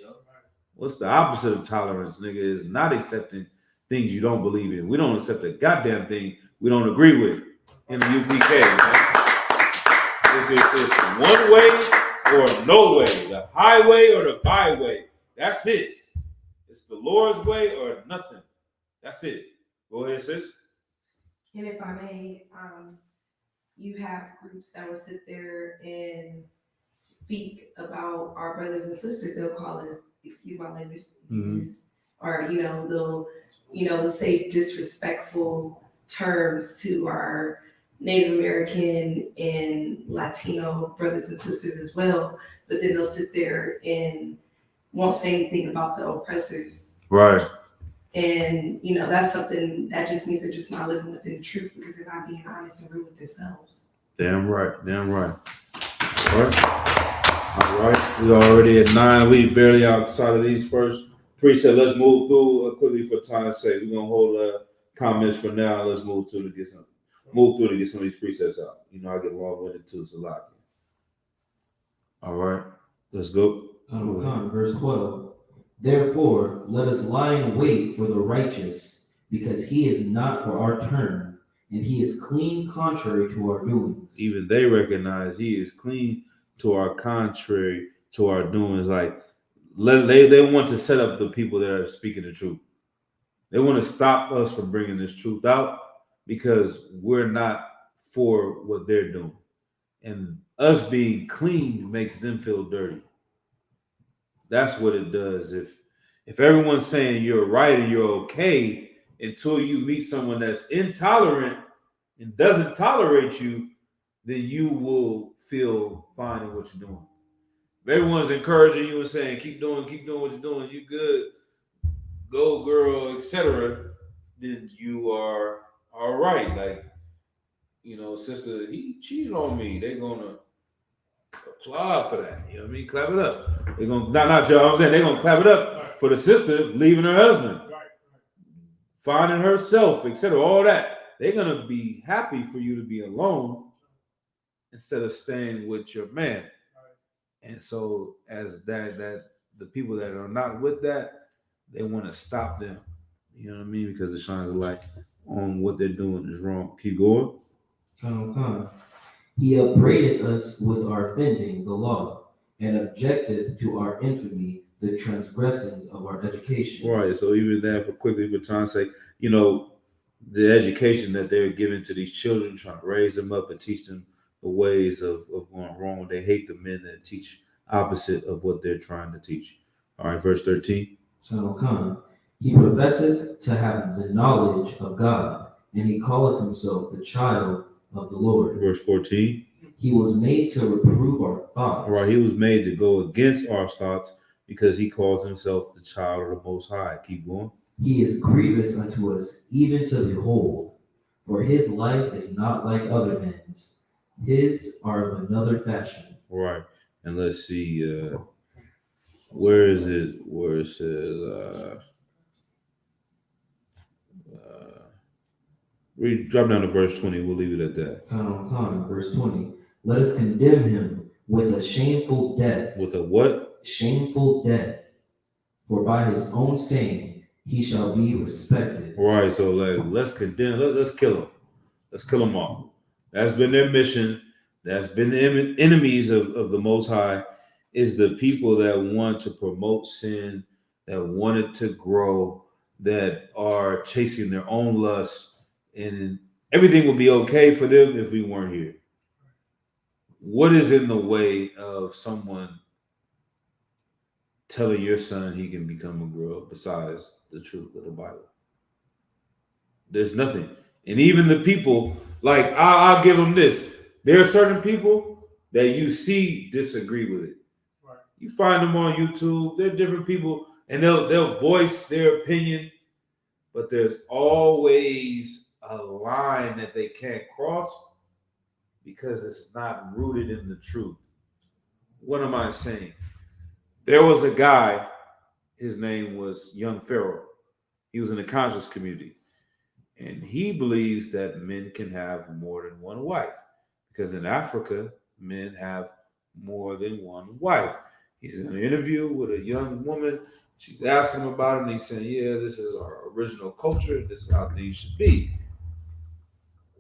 What's the opposite of tolerance, nigga? Is not accepting things you don't believe in. We don't accept a goddamn thing we don't agree with in the UPK. Man. It's one way or no way, the highway or the byway. That's it. It's the Lord's way or nothing. That's it. Go ahead, sis. And if I may, you have groups that will sit there and speak about our brothers and sisters. They'll call us, excuse my language, or they'll say disrespectful terms to our Native American and Latino brothers and sisters as well. But then they'll sit there and won't say anything about the oppressors. Right. And, that's something that just means they're just not living within the truth because they're not being honest and real with themselves. Damn right. Damn right. All right. We're already at 9. We barely outside of these first precepts. Let's move through quickly for time's sake. We're going to hold comments for now. Let's move through to get some of these precepts out. I get long-winded too. It's a lot. All right. Let's go. Verse 12. Therefore, let us lie in wait for the righteous, because he is not for our turn, and he is clean contrary to our doings. Even they recognize he is clean to our contrary to our doings. Like they want to set up the people that are speaking the truth. They want to stop us from bringing this truth out because we're not for what they're doing. And us being clean makes them feel dirty. That's what it does. If everyone's saying you're right and you're okay until you meet someone that's intolerant and doesn't tolerate you, then you will feel fine in what you're doing. If everyone's encouraging you and saying, keep doing what you're doing, you good, go girl, etc., then you are all right. Like, sister, he cheated on me. They're gonna applaud for that. You know what I mean? Clap it up. They're gonna not y'all. I'm saying they're gonna clap it up for the sister leaving her husband, finding herself, etc. All that. They're gonna be happy for you to be alone instead of staying with your man. And so, as that the people that are not with that, they want to stop them. You know what I mean? Because it shines a light on what they're doing is wrong. Keep going. He upbraideth us with our offending the law, and objecteth to our infamy the transgressings of our education. Right. So even that, for time's sake, the education that they're giving to these children, trying to raise them up and teach them the ways of going wrong. They hate the men that teach opposite of what they're trying to teach. All right, verse 13. He professeth to have the knowledge of God, and he calleth himself the child of the Lord. Verse 14. He was made to reprove our thoughts. All right, he was made to go against our thoughts because he calls himself the child of the Most High. Keep going. He is grievous unto us, even to behold. For his life is not like other men's. His are of another fashion. Right. And let's see, where is it? Where it says, read, drop down to verse 20. We'll leave it at that. Con, verse 20. Let us condemn him with a shameful death. With a what? Shameful death. For by his own saying he shall be respected. Right. So let's condemn. Let's kill him. Let's kill them all. That's been their mission. That's been the enemies of the Most High, is the people that want to promote sin, that want it to grow, that are chasing their own lusts, and everything would be okay for them if we weren't here. What is in the way of someone telling your son he can become a girl besides the truth of the Bible? There's nothing. And even the people, like, I'll give them this. There are certain people that you see disagree with it. Right. You find them on YouTube. They're different people, and they'll voice their opinion, but there's always a line that they can't cross because it's not rooted in the truth. What am I saying? There was a guy, his name was Young Pharaoh. He was in the conscious community. And he believes that men can have more than one wife, because in Africa, men have more than one wife. He's in an interview with a young woman. She's asking him about it, and he's saying, yeah, this is our original culture. This is how things should be.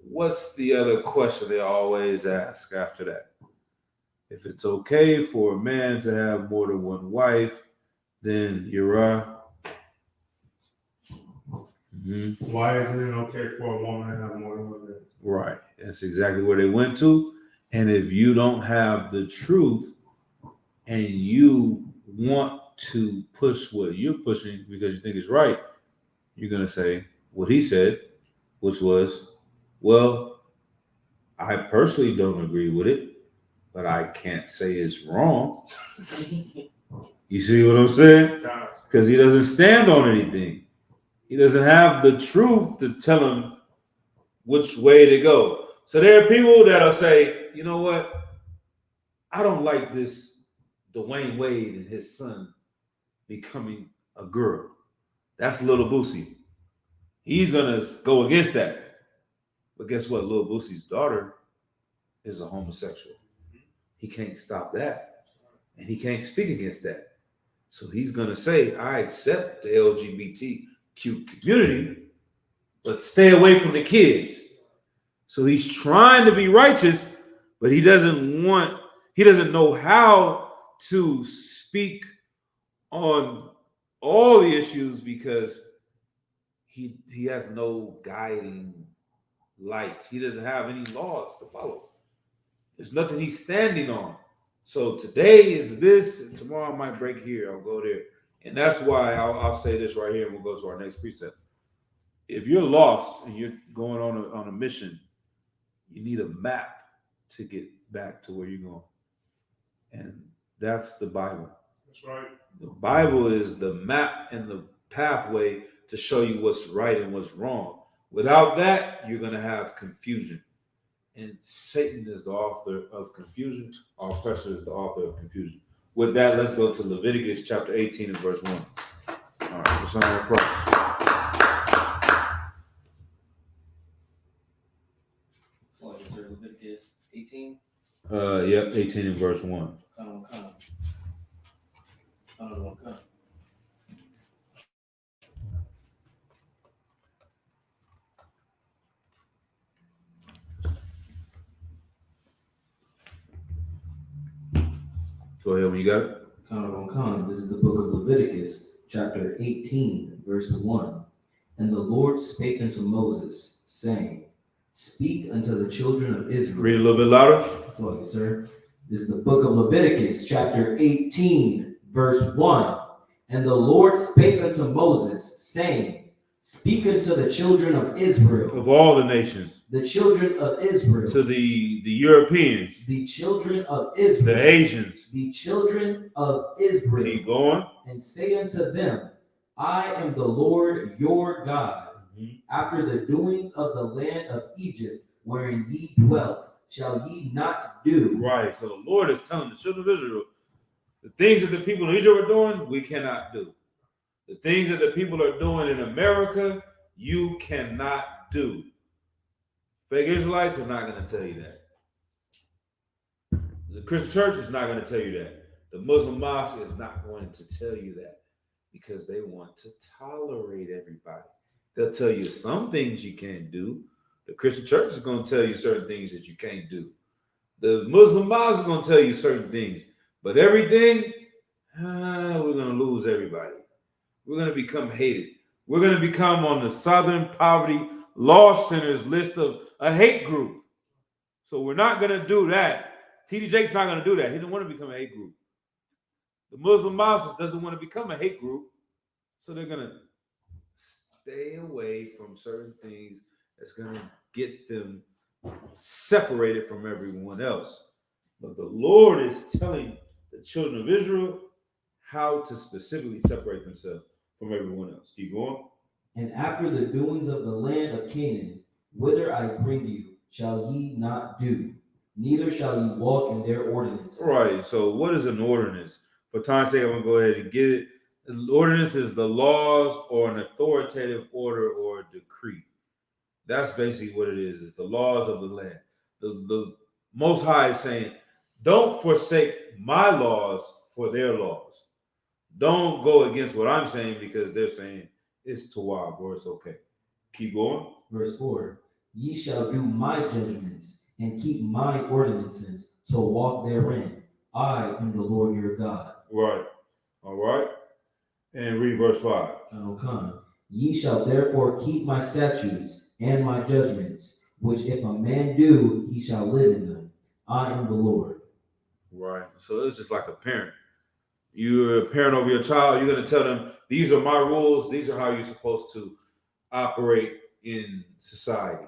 What's the other question they always ask after that? If it's okay for a man to have more than one wife, then Uriah. Mm-hmm. Why isn't it okay for a woman to have more than one man? Right. That's exactly where they went to. And if you don't have the truth and you want to push what you're pushing because you think it's right, you're going to say what he said, which was, well, I personally don't agree with it, but I can't say it's wrong. You see what I'm saying? Because he doesn't stand on anything. He doesn't have the truth to tell him which way to go. So there are people that'll say, you know what? I don't like this Dwayne Wade and his son becoming a girl. That's Little Boosie. He's going to go against that. But guess what? Little Boosie's daughter is a homosexual. He can't stop that. And he can't speak against that. So he's going to say, I accept the LGBTQ community, but stay away from the kids. So he's trying to be righteous, but he doesn't know how to speak on all the issues because he has no guiding light. He doesn't have any laws to follow. There's nothing he's standing on. So today is this, and tomorrow I might break here. I'll go there. And that's why I'll say this right here, and we'll go to our next precept. If you're lost and you're going on a mission, you need a map to get back to where you're going. And that's the Bible. That's right. The Bible is the map and the pathway to show you what's right and what's wrong. Without that, you're going to have confusion. And Satan is the author of confusion. Our oppressor is the author of confusion. With that, let's go to Leviticus chapter 18 and verse 1. All right, the Son of Christ. Leviticus 18. Yep, 18 and verse 1. Go ahead when you got it. This is the book of Leviticus, chapter 18, verse 1. And the Lord spake unto Moses, saying, Speak unto the children of Israel. Read a little bit louder. Sorry, sir. This is the book of Leviticus, chapter 18, verse 1. And the Lord spake unto Moses, saying, Speak unto the children of Israel, of all the nations, the children of Israel, to the Europeans, the children of the Israel, Asians. the children of Israel, Keep going. and say unto them, I am the Lord your God. After the doings of the land of Egypt, wherein ye dwelt, shall ye not do. Right. So the Lord is telling the children of Israel, the things that the people in Israel are doing, we cannot do. The things that the people are doing in America, you cannot do. Fake Israelites are not going to tell you that. The Christian church is not going to tell you that. The Muslim mosque is not going to tell you that because they want to tolerate everybody. They'll tell you some things you can't do. The Christian church is going to tell you certain things that you can't do. The Muslim mosque is going to tell you certain things. But everything, we're going to lose everybody. We're going to become hated. We're going to become on the Southern Poverty Law Center's list of a hate group. So we're not going to do that. T.D. Jakes not going to do that. He didn't want to become a hate group. The Muslim Mosque doesn't want to become a hate group. So they're going to stay away from certain things that's going to get them separated from everyone else. But the Lord is telling the children of Israel how to specifically separate themselves from everyone else. Keep going. And after the doings of the land of Canaan, whither I bring you, shall ye not do, neither shall ye walk in their ordinances. Right. So what is an ordinance? For time's sake, I'm going to go ahead and get it. An ordinance is the laws or an authoritative order or decree. That's basically what it is. It's the laws of the land. The Most High is saying, don't forsake my laws for their laws. Don't go against what I'm saying because they're saying it's tawab or it's okay. Keep going. Verse 4, ye shall do my judgments and keep my ordinances to walk therein. I am the Lord your God. Right. All right. And read verse 5. Ye shall therefore keep my statutes and my judgments, which if a man do, he shall live in them. I am the Lord. Right. So it's just like a parent. You're a parent over your child. You're going to tell them, these are my rules. These are how you're supposed to operate in society.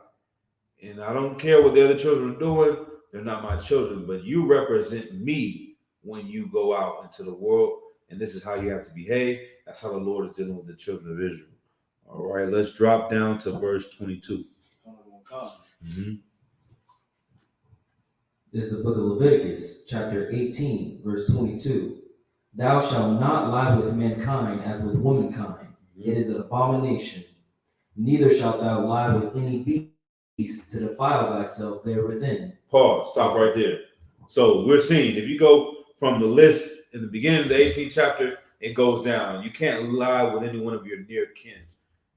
And I don't care what the other children are doing. They're not my children, but you represent me when you go out into the world. And this is how you have to behave. That's how the Lord is dealing with the children of Israel. All right, let's drop down to verse 22. Mm-hmm. This is the book of Leviticus, chapter 18, verse 22. Thou shalt not lie with mankind as with womankind. It is an abomination. Neither shalt thou lie with any beast to defile thyself therewithin. Pause. Stop right there. So we're seeing, if you go from the list in the beginning of the 18th chapter, it goes down. You can't lie with any one of your near kin.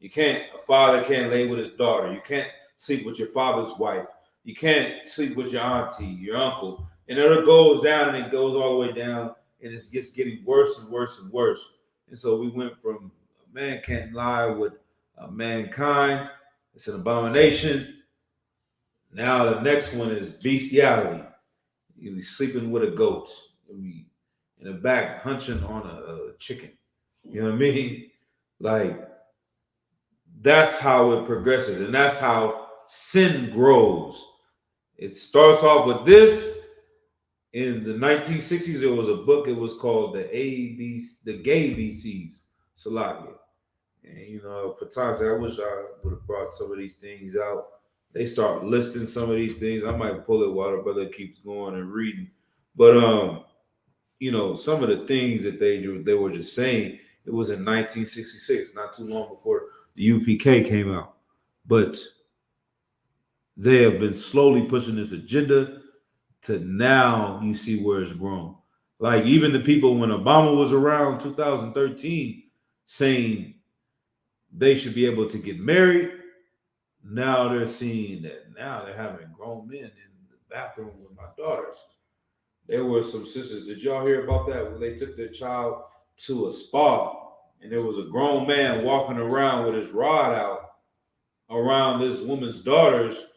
A father can't lay with his daughter. You can't sleep with your father's wife. You can't sleep with your auntie, your uncle. And then it goes down and it goes all the way down. And it's just getting worse and worse and worse. And so we went from a man can't lie with mankind. It's an abomination. Now the next one is bestiality. You'll be sleeping with a goat. You'll be in the back hunching on a chicken. You know what I mean? Like, that's how it progresses. And that's how sin grows. It starts off with this. In the 1960s, there was a book. It was called the Gay BCs, Salakia. And, for times, I wish I would have brought some of these things out. They start listing some of these things. I might pull it while the brother keeps going and reading. But, some of the things that they were just saying, it was in 1966, not too long before the UPK came out. But they have been slowly pushing this agenda to now you see where it's grown. Like even the people when Obama was around 2013 saying they should be able to get married. Now they're seeing that now they're having grown men in the bathroom with my daughters. There were some sisters. Did y'all hear about that? Where they took their child to a spa and there was a grown man walking around with his rod out around this woman's daughters.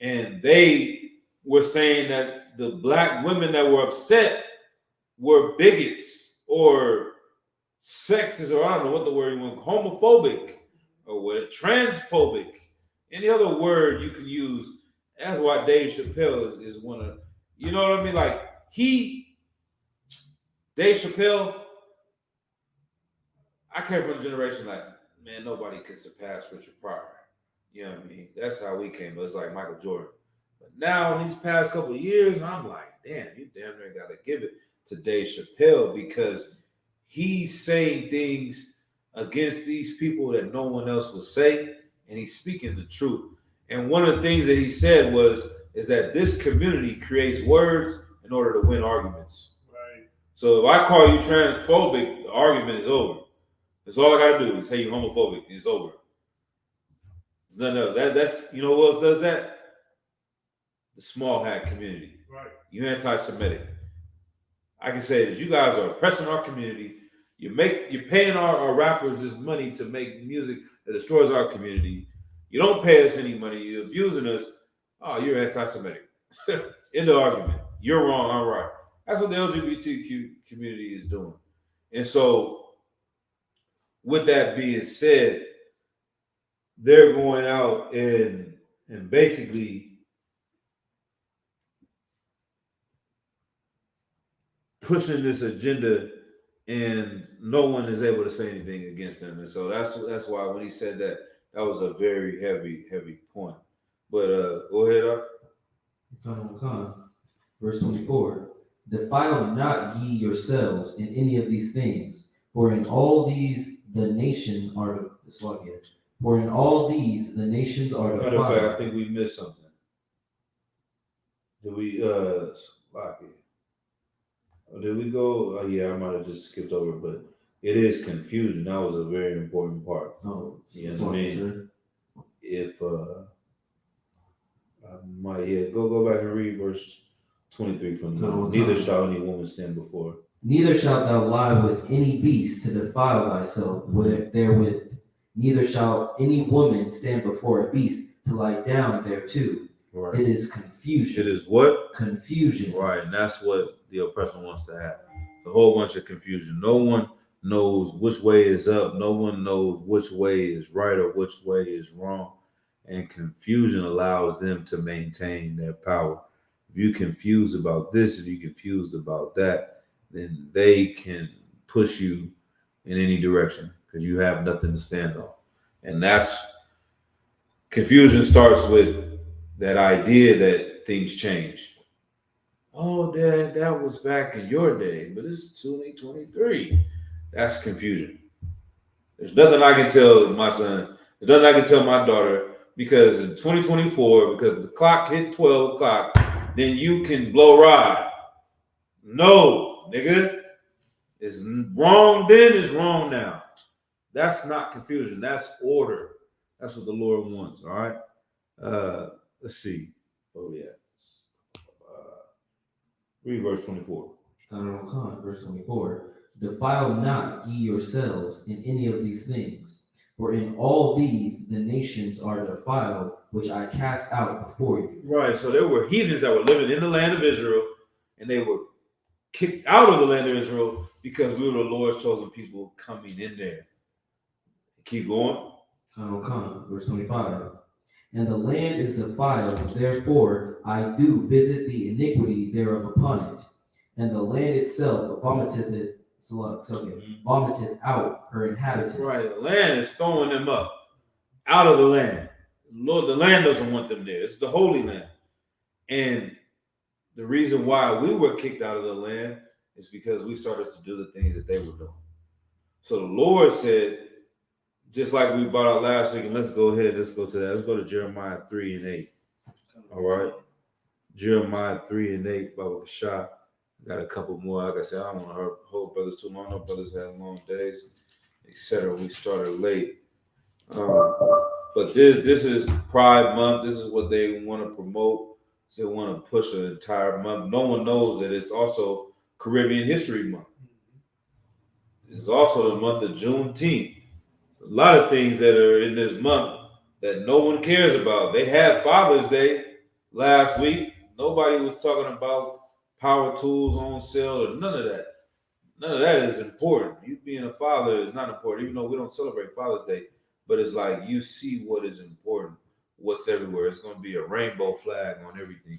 And they were saying that the black women that were upset were bigots or sexist, or I don't know what the word you want, homophobic, or what transphobic, any other word you can use. That's why Dave Chappelle is one of, you know what I mean? Like Dave Chappelle, I came from a generation like, man, nobody could surpass Richard Pryor. You know what I mean? That's how we came. It was like Michael Jordan. But now in these past couple of years, I'm like, damn, you damn near got to give it to Dave Chappelle because he's saying things against these people that no one else would say, and he's speaking the truth. And one of the things that he said is that this community creates words in order to win arguments. Right. So if I call you transphobic, the argument is over. That's all I gotta do is say you homophobic. It's over. There's nothing else. That's you know who else does that? The small hat community. Right. You anti-Semitic. I can say that you guys are oppressing our community. You're paying our rappers this money to make music that destroys our community. You don't pay us any money. You're abusing us. Oh, you're anti-Semitic. End of argument. You're wrong. I'm right. That's what the LGBTQ community is doing. And so, with that being said, they're going out and basically pushing this agenda, and no one is able to say anything against them. And so that's why when he said that, that was a very heavy point. But go ahead, up. Verse 24. Defile not ye yourselves in any of these things, for in all these the nations are defiled. For in all these the nations are Matter of fact, I defiled. think we missed something. Did we lock it? Or did we go? Oh yeah, I might have just skipped over, but it is confusion. That was a very important part. Oh, Yeah, sorry, I mean, sir. If go back and read verse 23 from So, neither shall any woman stand before. Neither shalt thou lie with any beast to defile thyself therewith. Neither shall any woman stand before a beast to lie down thereto. Right. It is confusion. It is what? Confusion. Right, and that's what the oppressor wants to have. A whole bunch of confusion. No one knows which way is up. No one knows which way is right or which way is wrong. And confusion allows them to maintain their power. If you're confused about this, if you're confused about that, then they can push you in any direction because you have nothing to stand on. And that's confusion starts with that idea that things change. Oh, Dad, that was back in your day, but it's 2023. That's confusion. There's nothing I can tell my son. There's nothing I can tell my daughter because in 2024, because the clock hit 12 o'clock, then you can blow ride. No, nigga. It's wrong then, it's wrong now. That's not confusion. That's order. That's what the Lord wants, all right? Let's see. Oh, yeah. Read verse 24. Verse 24. Defile not ye yourselves in any of these things, for in all these the nations are defiled, which I cast out before you. Right, so there were heathens that were living in the land of Israel, and they were kicked out of the land of Israel because we were the Lord's chosen people coming in there. Keep going. Verse 25. And the land is defiled, therefore I do visit the iniquity thereof upon it. And the land itself vomiteth out her inhabitants. Right, the land is throwing them up out of the land. Lord, the land doesn't want them there. It's the Holy Land. And the reason why we were kicked out of the land is because we started to do the things that they were doing. So the Lord said, just like we brought out last week, and let's go ahead, let's go to that. Let's go to Jeremiah 3 and 8. All right. Jeremiah 3 and 8, Baba Kashah. Got a couple more. Like I said, I don't want to hold brothers too long. No brothers have long days, etc. We started late. But this is Pride Month. This is what they want to promote. They want to push an entire month. No one knows that it's also Caribbean History Month. It's also the month of Juneteenth. A lot of things that are in this month that no one cares about. They had Father's Day last week. Nobody was talking about power tools on sale or none of that. None of that is important. You being a father is not important, even though we don't celebrate Father's Day. but it's like you see what is important, what's everywhere. It's going to be a rainbow flag on everything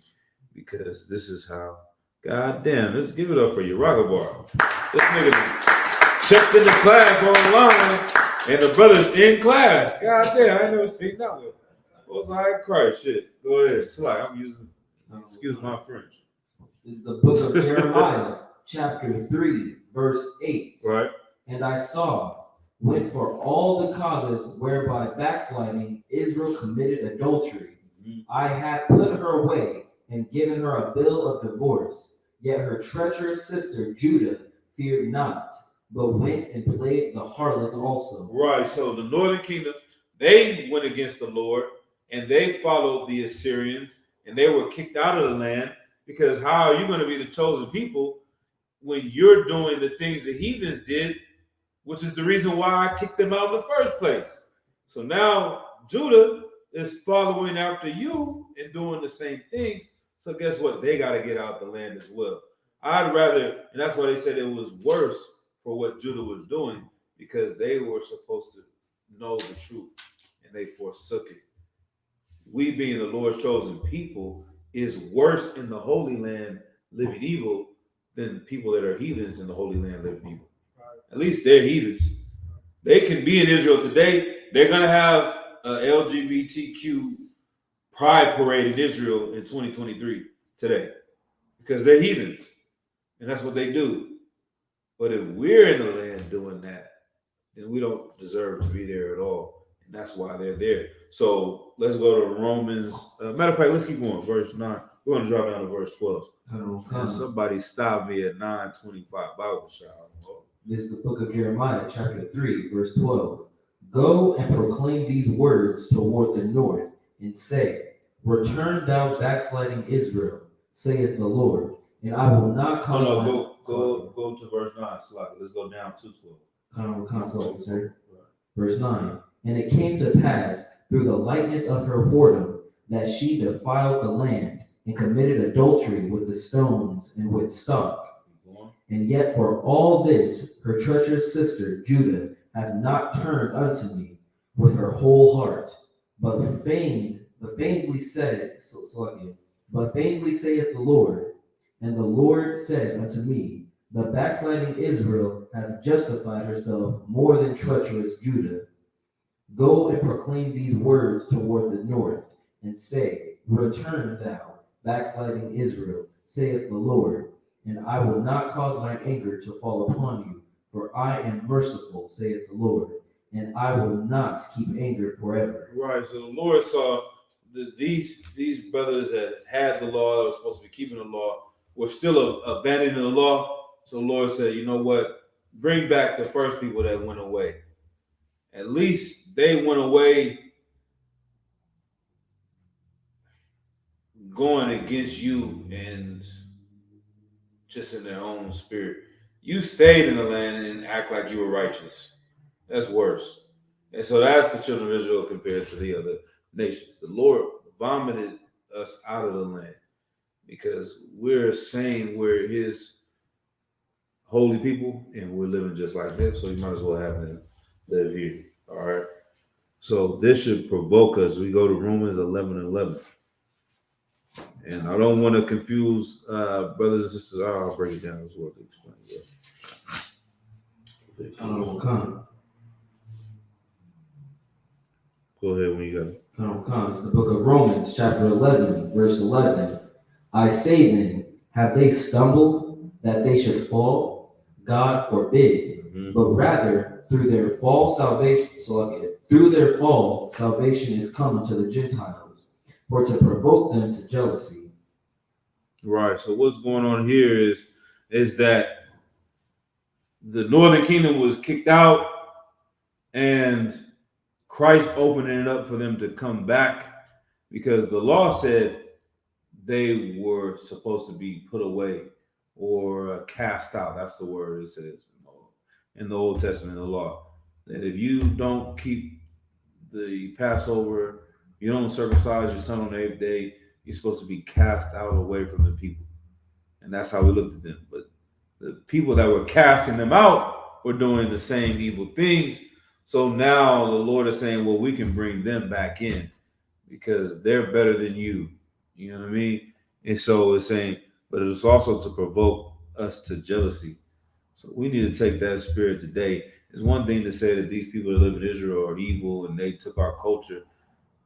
because this is how. God damn, let's give it up for Uraga Bar. This nigga checked in the class online and the brother's in class. God damn, I ain't never seen that one. What's I Christ shit? Go ahead. It's like I'm using, excuse my French. This is the book of Jeremiah, chapter 3, verse 8. Right? And I saw, when for all the causes whereby backsliding Israel committed adultery, I had put her away and given her a bill of divorce. Yet her treacherous sister Judah feared not, but went and played the harlot also. Right. So the northern kingdom, they went against the Lord and they followed the Assyrians and they were kicked out of the land because how are you going to be the chosen people when you're doing the things the heathens did, which is the reason why I kicked them out in the first place. So now Judah is following after you and doing the same things. So guess what? They got to get out the land as well. I'd rather, and that's why they said it was worse for what Judah was doing because they were supposed to know the truth and they forsook it. We being the Lord's chosen people is worse in the Holy Land living evil than people that are heathens in the Holy Land living evil. At least they're heathens. They can be in Israel today. They're going to have a LGBTQ pride parade in Israel in 2023 today because they're heathens and that's what they do. But if we're in the land doing that, then we don't deserve to be there at all. And that's why they're there. So let's go to Romans. Matter of fact, let's keep going. Verse 9. We're going to drop down to verse 12. And somebody stopped me at 9:25 Bible shout. This is the book of Jeremiah, chapter 3, verse 12. Go and proclaim these words toward the north and say, Return thou backsliding Israel, saith the Lord, and I will not cause Go to verse 9. Let's go down to 12. Sir. Verse 9. And it came to pass through the lightness of her whoredom that she defiled the land and committed adultery with the stones and with stock. And yet for all this her treacherous sister Judah hath not turned unto me with her whole heart, but faintly saith the Lord. And the Lord said unto me, The backsliding Israel hath justified herself more than treacherous Judah. Go and proclaim these words toward the north, and say, Return thou, backsliding Israel, saith the Lord, and I will not cause mine anger to fall upon you, for I am merciful, saith the Lord, and I will not keep anger forever. Right. So the Lord saw that these brothers that had the law, that were supposed to be keeping the law, were still abandoning the law. So the Lord said, you know what? Bring back the first people that went away. At least they went away going against you and just in their own spirit. You stayed in the land and act like you were righteous. That's worse. And so that's the children of Israel compared to the other nations. The Lord vomited us out of the land because we're saying we're his holy people and we're living just like them. So you might as well have them live here. All right. So this should provoke us. We go to Romans 11:11. And I don't want to confuse brothers and sisters. I'll break it down as well to explain. Go ahead when you got it. It's the book of Romans, chapter 11, verse 11. I say then, have they stumbled that they should fall? God forbid. But rather, through their fall, salvation is come unto the Gentiles, for to provoke them to jealousy. Right. So what's going on here is that the northern kingdom was kicked out, and Christ opening it up for them to come back because the law said they were supposed to be put away or cast out. That's the word it says in the Old Testament, the law, that if you don't keep the Passover, you don't circumcise your son on the 8th day, you're supposed to be cast out away from the people. And that's how we looked at them. But the people that were casting them out were doing the same evil things. So now the Lord is saying, well, we can bring them back in because they're better than you. You know what I mean? And so it's saying, but it's also to provoke us to jealousy. So we need to take that spirit today. It's one thing to say that these people that live in Israel are evil and they took our culture.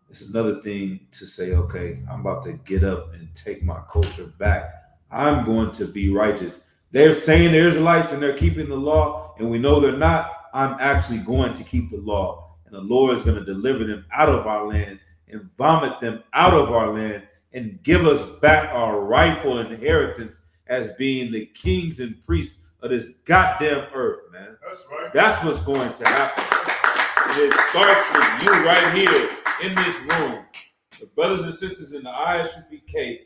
It's another thing to say, okay, I'm about to get up and take my culture back. I'm going to be righteous. They're saying they're Israelites and they're keeping the law, and we know they're not. I'm actually going to keep the law. And the Lord is going to deliver them out of our land and vomit them out of our land and give us back our rightful inheritance as being the kings and priests of this goddamn earth, man. That's right. That's what's going to happen. And it starts with you right here in this room. The brothers and sisters in the ISUPK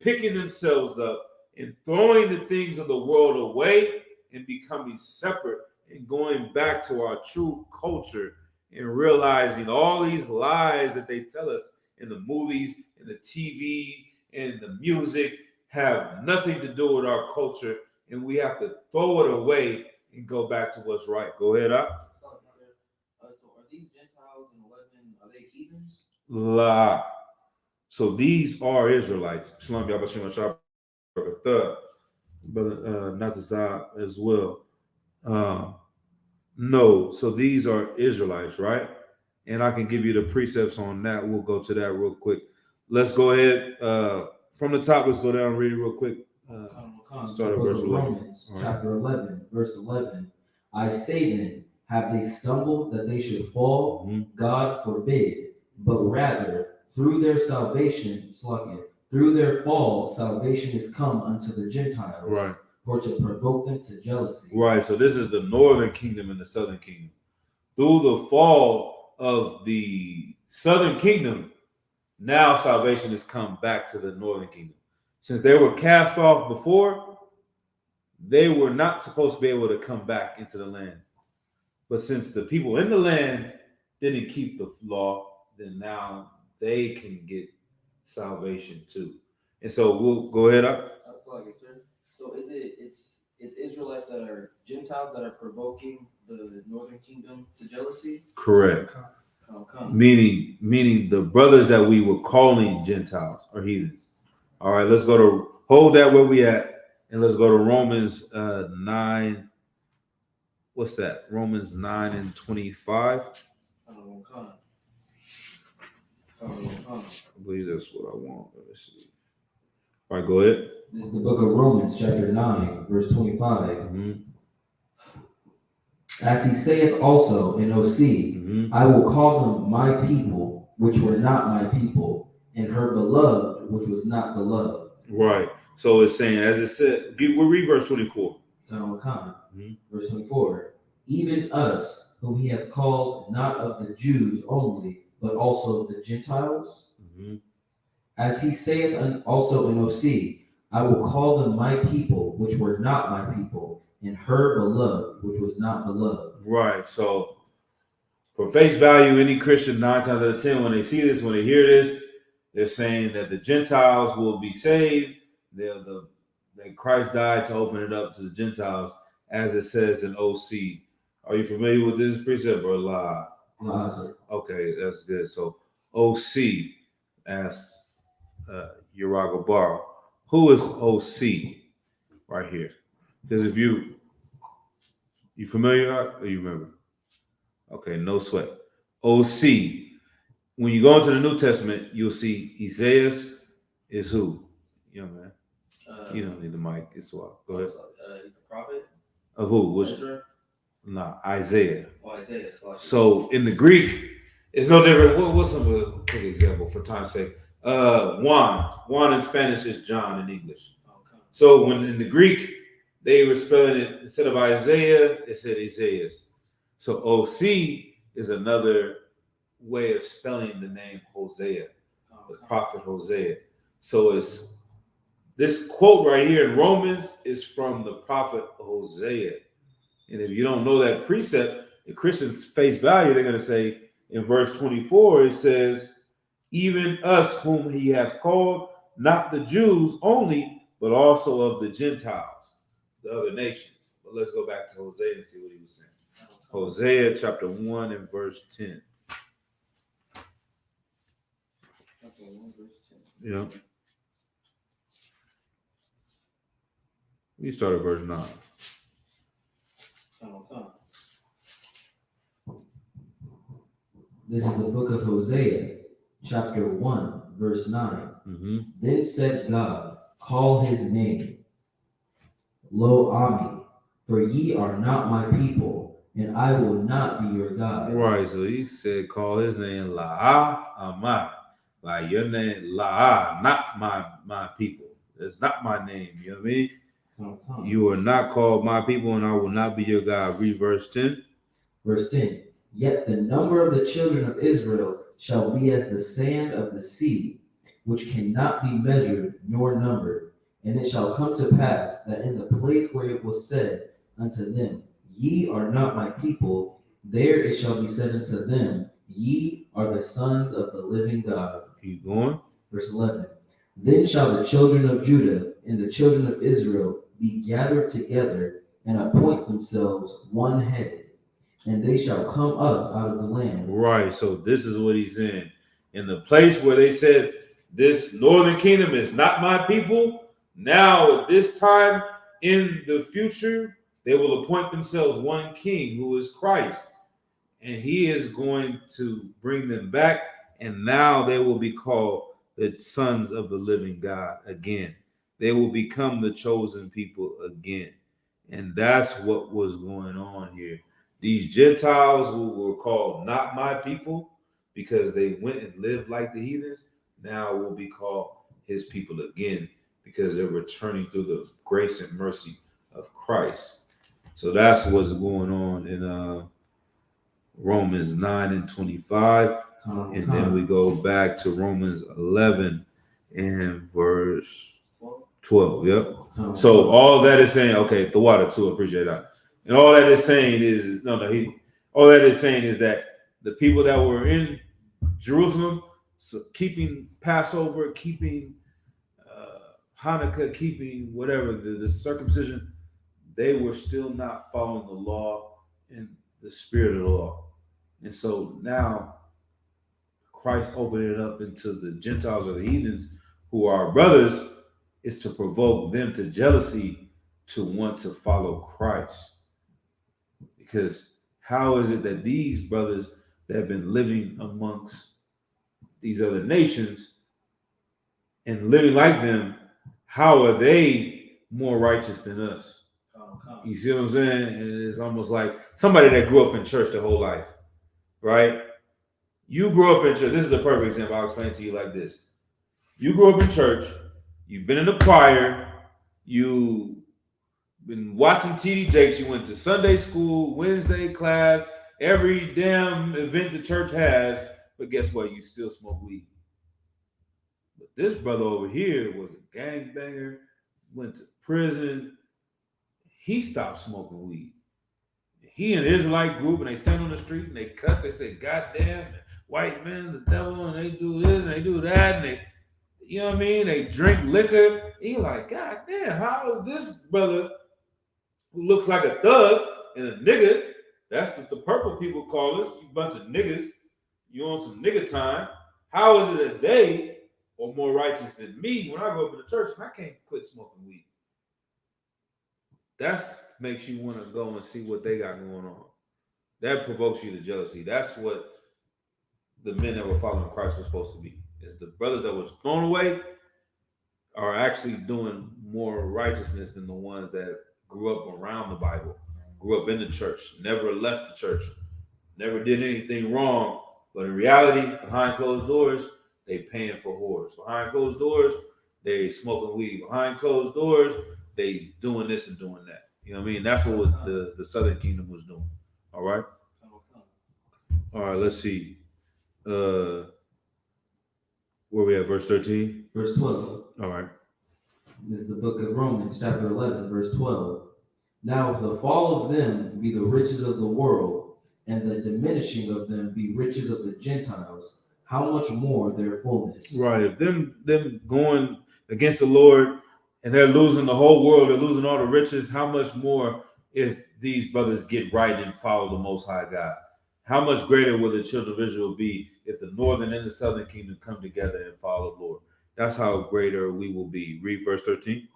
picking themselves up and throwing the things of the world away and becoming separate and going back to our true culture and realizing all these lies that they tell us in the movies, in the TV, and the music have nothing to do with our culture, and we have to throw it away and go back to what's right. Go ahead, up. So are these Gentiles in 11, are they heathens? La. So these are Israelites. Shalom, Yabashim, Shabbat, Brother Natazah as well. No, so these are Israelites, right? And I can give you the precepts on that. We'll go to that real quick. Let's go ahead. From the top, let's go down and read it real quick. Start at Book verse of 11. Romans, All right. chapter 11, verse 11. I say then, have they stumbled that they should fall? Mhm. God forbid. But rather, through their salvation, through their fall, salvation is come unto the Gentiles, Right. for to provoke them to jealousy. Right. So this is the northern kingdom and the southern kingdom. Through the fall of the southern kingdom, now salvation has come back to the northern kingdom. Since they were cast off before, they were not supposed to be able to come back into the land. But since the people in the land didn't keep the law, then now they can get salvation too. And so we'll go ahead up. That's like it, sir. So it's Israelites that are Gentiles that are provoking the northern kingdom to jealousy? Correct. Come. Meaning the brothers that we were calling Gentiles or heathens. All right, let's go to hold that where we at, and let's go to Romans 9. What's that? Romans 9 and 25. Come. I believe that's what I want. Let me see. All right, go ahead. This is the book of Romans, chapter 9, verse 25. Mhm. As he saith also in OC, Mhm. I will call them my people, which were not my people, and her beloved, which was not beloved. Right. So it's saying, as it said, we'll read verse 24. Mhm. Verse 24. Even us, whom he hath called not of the Jews only, but also of the Gentiles. Mhm. As he saith also in OC, I will call them my people, which were not my people, and her beloved, which was not beloved. Right. So, for face value, any Christian 9 times out of 10, when they see this, when they hear this, they're saying that the Gentiles will be saved. That Christ died to open it up to the Gentiles, as it says in OC. Are you familiar with this precept, or La? Sir. Okay, that's good. So OC asks Uraga Bar, who is OC right here? Because if you familiar or you remember? Okay, no sweat. OC. When you go into the New Testament, you'll see Isaiah is who? Young man. You don't need the mic. It's what? Go ahead. He's the prophet. Of who? Which? Ezra? Nah, Isaiah. Oh, Isaiah. So in the Greek, it's no different. What's some quick example for time's sake? Juan. Juan in Spanish is John in English. Okay. So when in the Greek, they were spelling it instead of Isaiah, it said Isaiah. So OC is another way of spelling the name Hosea, the prophet Hosea. So it's this quote right here in Romans is from the prophet Hosea. And if you don't know that precept, the Christians face value, they're going to say in verse 24, it says, even us whom he hath called, not the Jews only, but also of the Gentiles, the other nations. But let's go back to Hosea and see what he was saying. Hosea chapter 1 and verse 10. Chapter 1, verse 10. Yeah. You start at verse 9. This is the book of Hosea, chapter 1, verse 9. Mm-hmm. Then said God, call his name, Lo Ami, for ye are not my people, and I will not be your God. Right, so he said, call his name La'ah Amah. Like your name, La'ah, not my people. It's not my name, you know what I mean? You are not called my people, and I will not be your God. Read verse 10. Verse 10. Yet the number of the children of Israel shall be as the sand of the sea, which cannot be measured nor numbered. And it shall come to pass that in the place where it was said unto them, Ye are not my people, there it shall be said unto them, Ye are the sons of the living God. Keep going. Verse 11. Then shall the children of Judah and the children of Israel be gathered together and appoint themselves one head, and they shall come up out of the land. Right, so this is what he's saying. In the place where they said, this northern kingdom is not my people, now at this time in the future, they will appoint themselves one king who is Christ. And he is going to bring them back, and now they will be called the sons of the living God again. They will become the chosen people again. And that's what was going on here. These Gentiles who were called not my people because they went and lived like the heathens, now will be called his people again because they're returning through the grace and mercy of Christ. So that's what's going on in Romans 9 and 25. And then we go back to Romans 11 and verse 12. Yep. So all that is saying, okay, the water too, appreciate that. And all that is saying is all that is saying is that the people that were in Jerusalem, so keeping Passover, keeping Hanukkah, keeping whatever the circumcision, they were still not following the law and the spirit of the law. And so now Christ opened it up into the Gentiles or the heathens who are our brothers, is to provoke them to jealousy to want to follow Christ. Because how is it that these brothers that have been living amongst these other nations and living like them, how are they more righteous than us? You see what I'm saying? And it's almost like somebody that grew up in church their whole life, right? You grew up in church. This is a perfect example. I'll explain it to you like this. You grew up in church. You've been in the choir. You've been watching TD Jakes. You went to Sunday school, Wednesday class, every damn event the church has. But guess what? You still smoke weed. But this brother over here was a gangbanger, went to prison. He stopped smoking weed. He and the Israelite group, and they stand on the street and they cuss. They say, "God damn, white men, the devil," and they do this and they do that, and they, you know what I mean? They drink liquor. He like, God damn, how is this brother who looks like a thug and a nigga? That's what the purple people call us, you bunch of niggas. You on some nigga time. How is it that they are more righteous than me when I go up in the church and I can't quit smoking weed? That makes you want to go and see what they got going on. That provokes you to jealousy. That's what the men that were following Christ were supposed to be. Is the brothers that was thrown away are actually doing more righteousness than the ones that grew up around the Bible, grew up in the church, never left the church, never did anything wrong. But in reality, behind closed doors, they paying for whores. Behind closed doors, they smoking weed. Behind closed doors, they doing this and doing that. You know what I mean? That's what the Southern Kingdom was doing. All right? All right, let's see. Where we at, verse 13? Verse 12. All right. This is the book of Romans, chapter 11, verse 12. Now, if the fall of them be the riches of the world, and the diminishing of them be riches of the Gentiles, how much more their fullness? Right. If them going against the Lord and they're losing the whole world, they're losing all the riches, how much more if these brothers get right and follow the Most High God? How much greater will the children of Israel be if the northern and the southern kingdom come together and follow the Lord? That's how greater we will be. Read verse 13.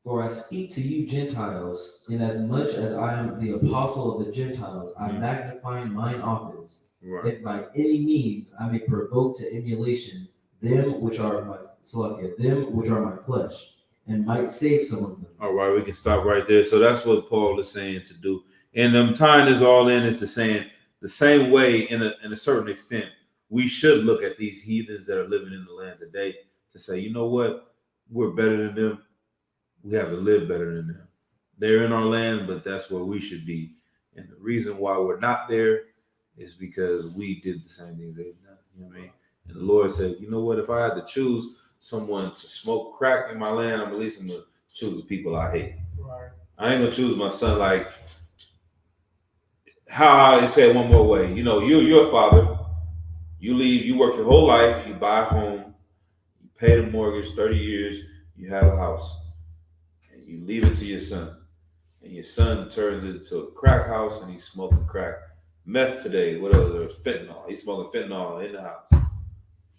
For I speak to you Gentiles, inasmuch as I am the apostle of the Gentiles, I magnify mine office, Right. if by any means I may provoke to emulation them which are my flesh, and might save some of them. All right, we can stop right there. So that's what Paul is saying to do. And tying this all in is to saying the same way in a certain extent, we should look at these heathens that are living in the land today to say, you know what? We're better than them. We have to live better than them. They're in our land, but that's where we should be. And the reason why we're not there is because we did the same things they've done. You know what I mean? And the Lord said, you know what? If I had to choose someone to smoke crack in my land, I'm at least going to choose the people I hate. Right. I ain't going to choose my son like how I said one more way. You know, you're a father. You leave, you work your whole life, you buy a home, you pay the mortgage, 30 years, you have a house. And you leave it to your son. And your son turns it into a crack house and he's smoking crack. Meth today, what else? There's fentanyl. He's smoking fentanyl in the house.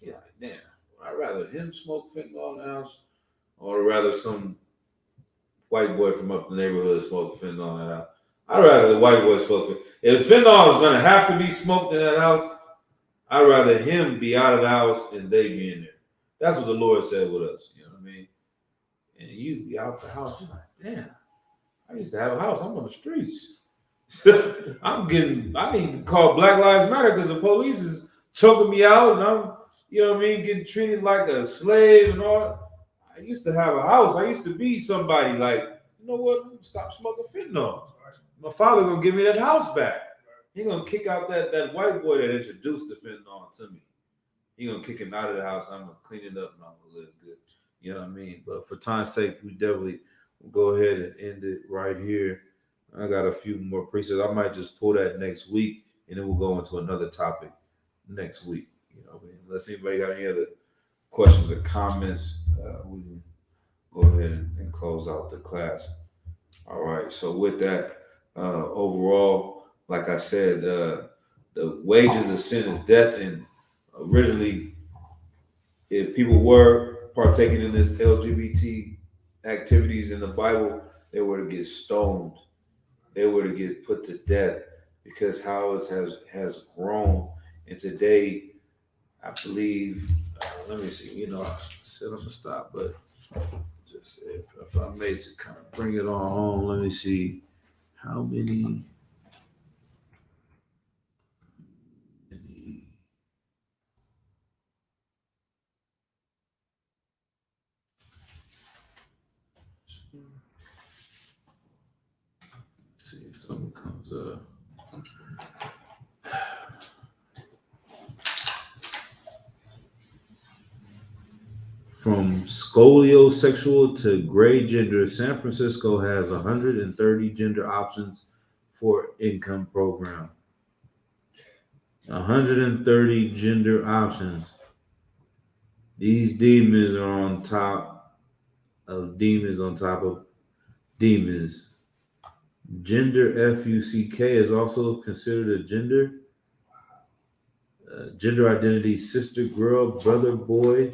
You're like, damn, I'd rather him smoke fentanyl in the house or rather some white boy from up the neighborhood smoke fentanyl in that house. I'd rather the white boy smoke it. If fentanyl is going to have to be smoked in that house, I'd rather him be out of the house and they be in there. That's what the Lord said with us. You know what I mean? And you be out the house, you're like, damn, I used to have a house. I'm on the streets. I need to call Black Lives Matter because the police is choking me out and I'm, you know what I mean, getting treated like a slave and all. I used to have a house. I used to be somebody like, you know what? I'm gonna stop smoking fentanyl. My father gonna give me that house back. He gonna kick out that white boy that introduced the fentanyl to me. He gonna kick him out of the house. I'm gonna clean it up and I'm gonna live good. You know what I mean? But for time's sake, we definitely will go ahead and end it right here. I got a few more precepts. I might just pull that next week and then we'll go into another topic next week. You know what I mean? Unless anybody got any other questions or comments, we can go ahead and close out the class. All right. So with that, overall, like I said, the wages of sin is death. And originally, if people were partaking in this LGBT activities in the Bible, they were to get stoned. They were to get put to death because how it has grown. And today, I believe, let me see, you know, I said I'm going to stop, but just if I made to kind of bring it on home, let me see how many. See if something comes up. From scoliosexual to gray gender, San Francisco has 130 gender options for income program. 130 gender options. These demons are on top of demons on top of demons. Gender FUCK is also considered a gender. Gender identity: sister, girl, brother, boy.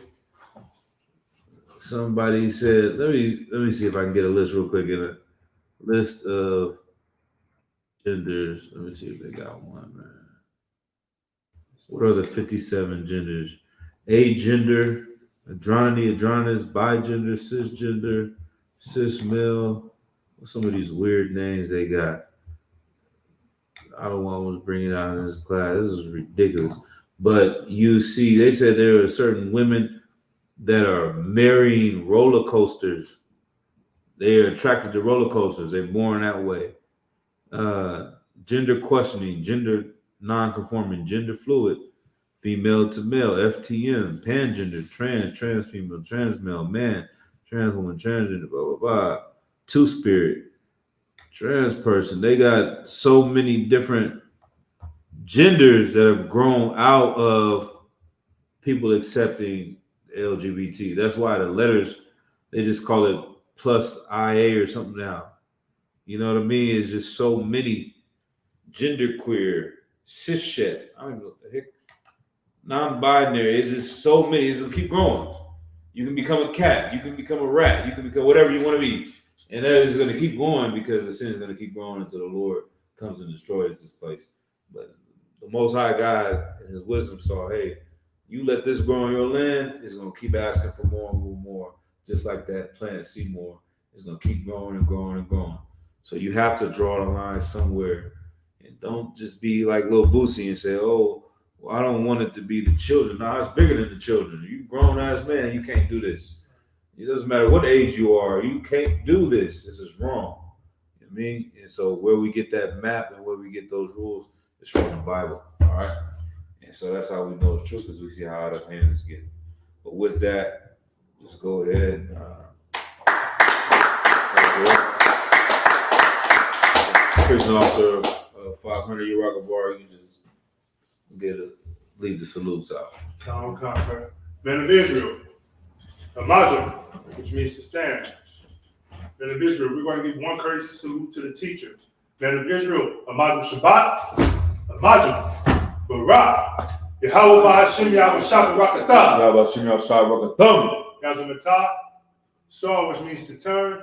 Somebody said, let me see if I can get a list real quick. In a list of genders. Let me see if they got one, man. What are the 57 genders? Agender, androgyny, androgynous, bigender, cisgender, cis male. Some of these weird names they got. I don't want to bring it out in this class. This is ridiculous. But you see, they said there are certain women that are marrying roller coasters. They are attracted to roller coasters. They're born that way. Gender questioning, gender non-conforming, gender fluid, female to male, FTM, pangender, trans female, trans male, man, trans woman, transgender, blah, blah, blah. Two-spirit, trans person. They got so many different genders that have grown out of people accepting LGBT. That's why the letters, they just call it plus IA or something now. You know what I mean? It's just so many genderqueer, cishet. I don't even know what the heck. Non-binary. It's just so many. It's gonna keep growing. You can become a cat. You can become a rat. You can become whatever you want to be. And that is going to keep going because the sin is going to keep growing until the Lord comes and destroys this place. But the Most High God in His wisdom saw, hey, you let this grow on your land, it's going to keep asking for more and more. Just like that plant, Seymour, it's going to keep growing and growing and growing. So you have to draw the line somewhere. And don't just be like Lil Boosie and say, oh, well, I don't want it to be the children. No, it's bigger than the children. You grown ass man, you can't do this. It doesn't matter what age you are, you can't do this. This is wrong. You know what I mean? And so where we get that map and where we get those rules is from the Bible. All right. And so that's how we know it's true, because we see how out of hand it's getting. But with that, just go ahead. Prison officer of 500 Bar, you can just leave the salutes out. Calm, sir. Men of Israel, Amajim, which means to stand. Men of Israel, we're going to give one courteous salute to the teacher. Men of Israel, Amajim Shabbat, Amajim, Barak, Yahweh Hashem Yahweh Shabbat Rakatah, Yahweh Hashem Yahweh Shabbat Rakatah, Yazamatah, Saw, which means to turn.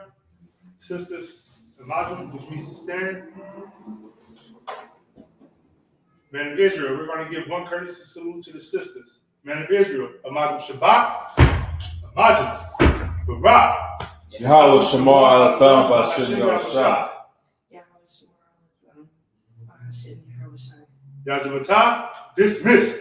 Sisters, Amajim, which means to stand. Men of Israel, we're going to give one courteous salute to the sisters. Men of Israel, Amajim Shabbat, Amajim, Barak, Yahweh Shemar Alatham B'Hashem Yahushua. Yahweh Shemar, Yazamatah, dismissed.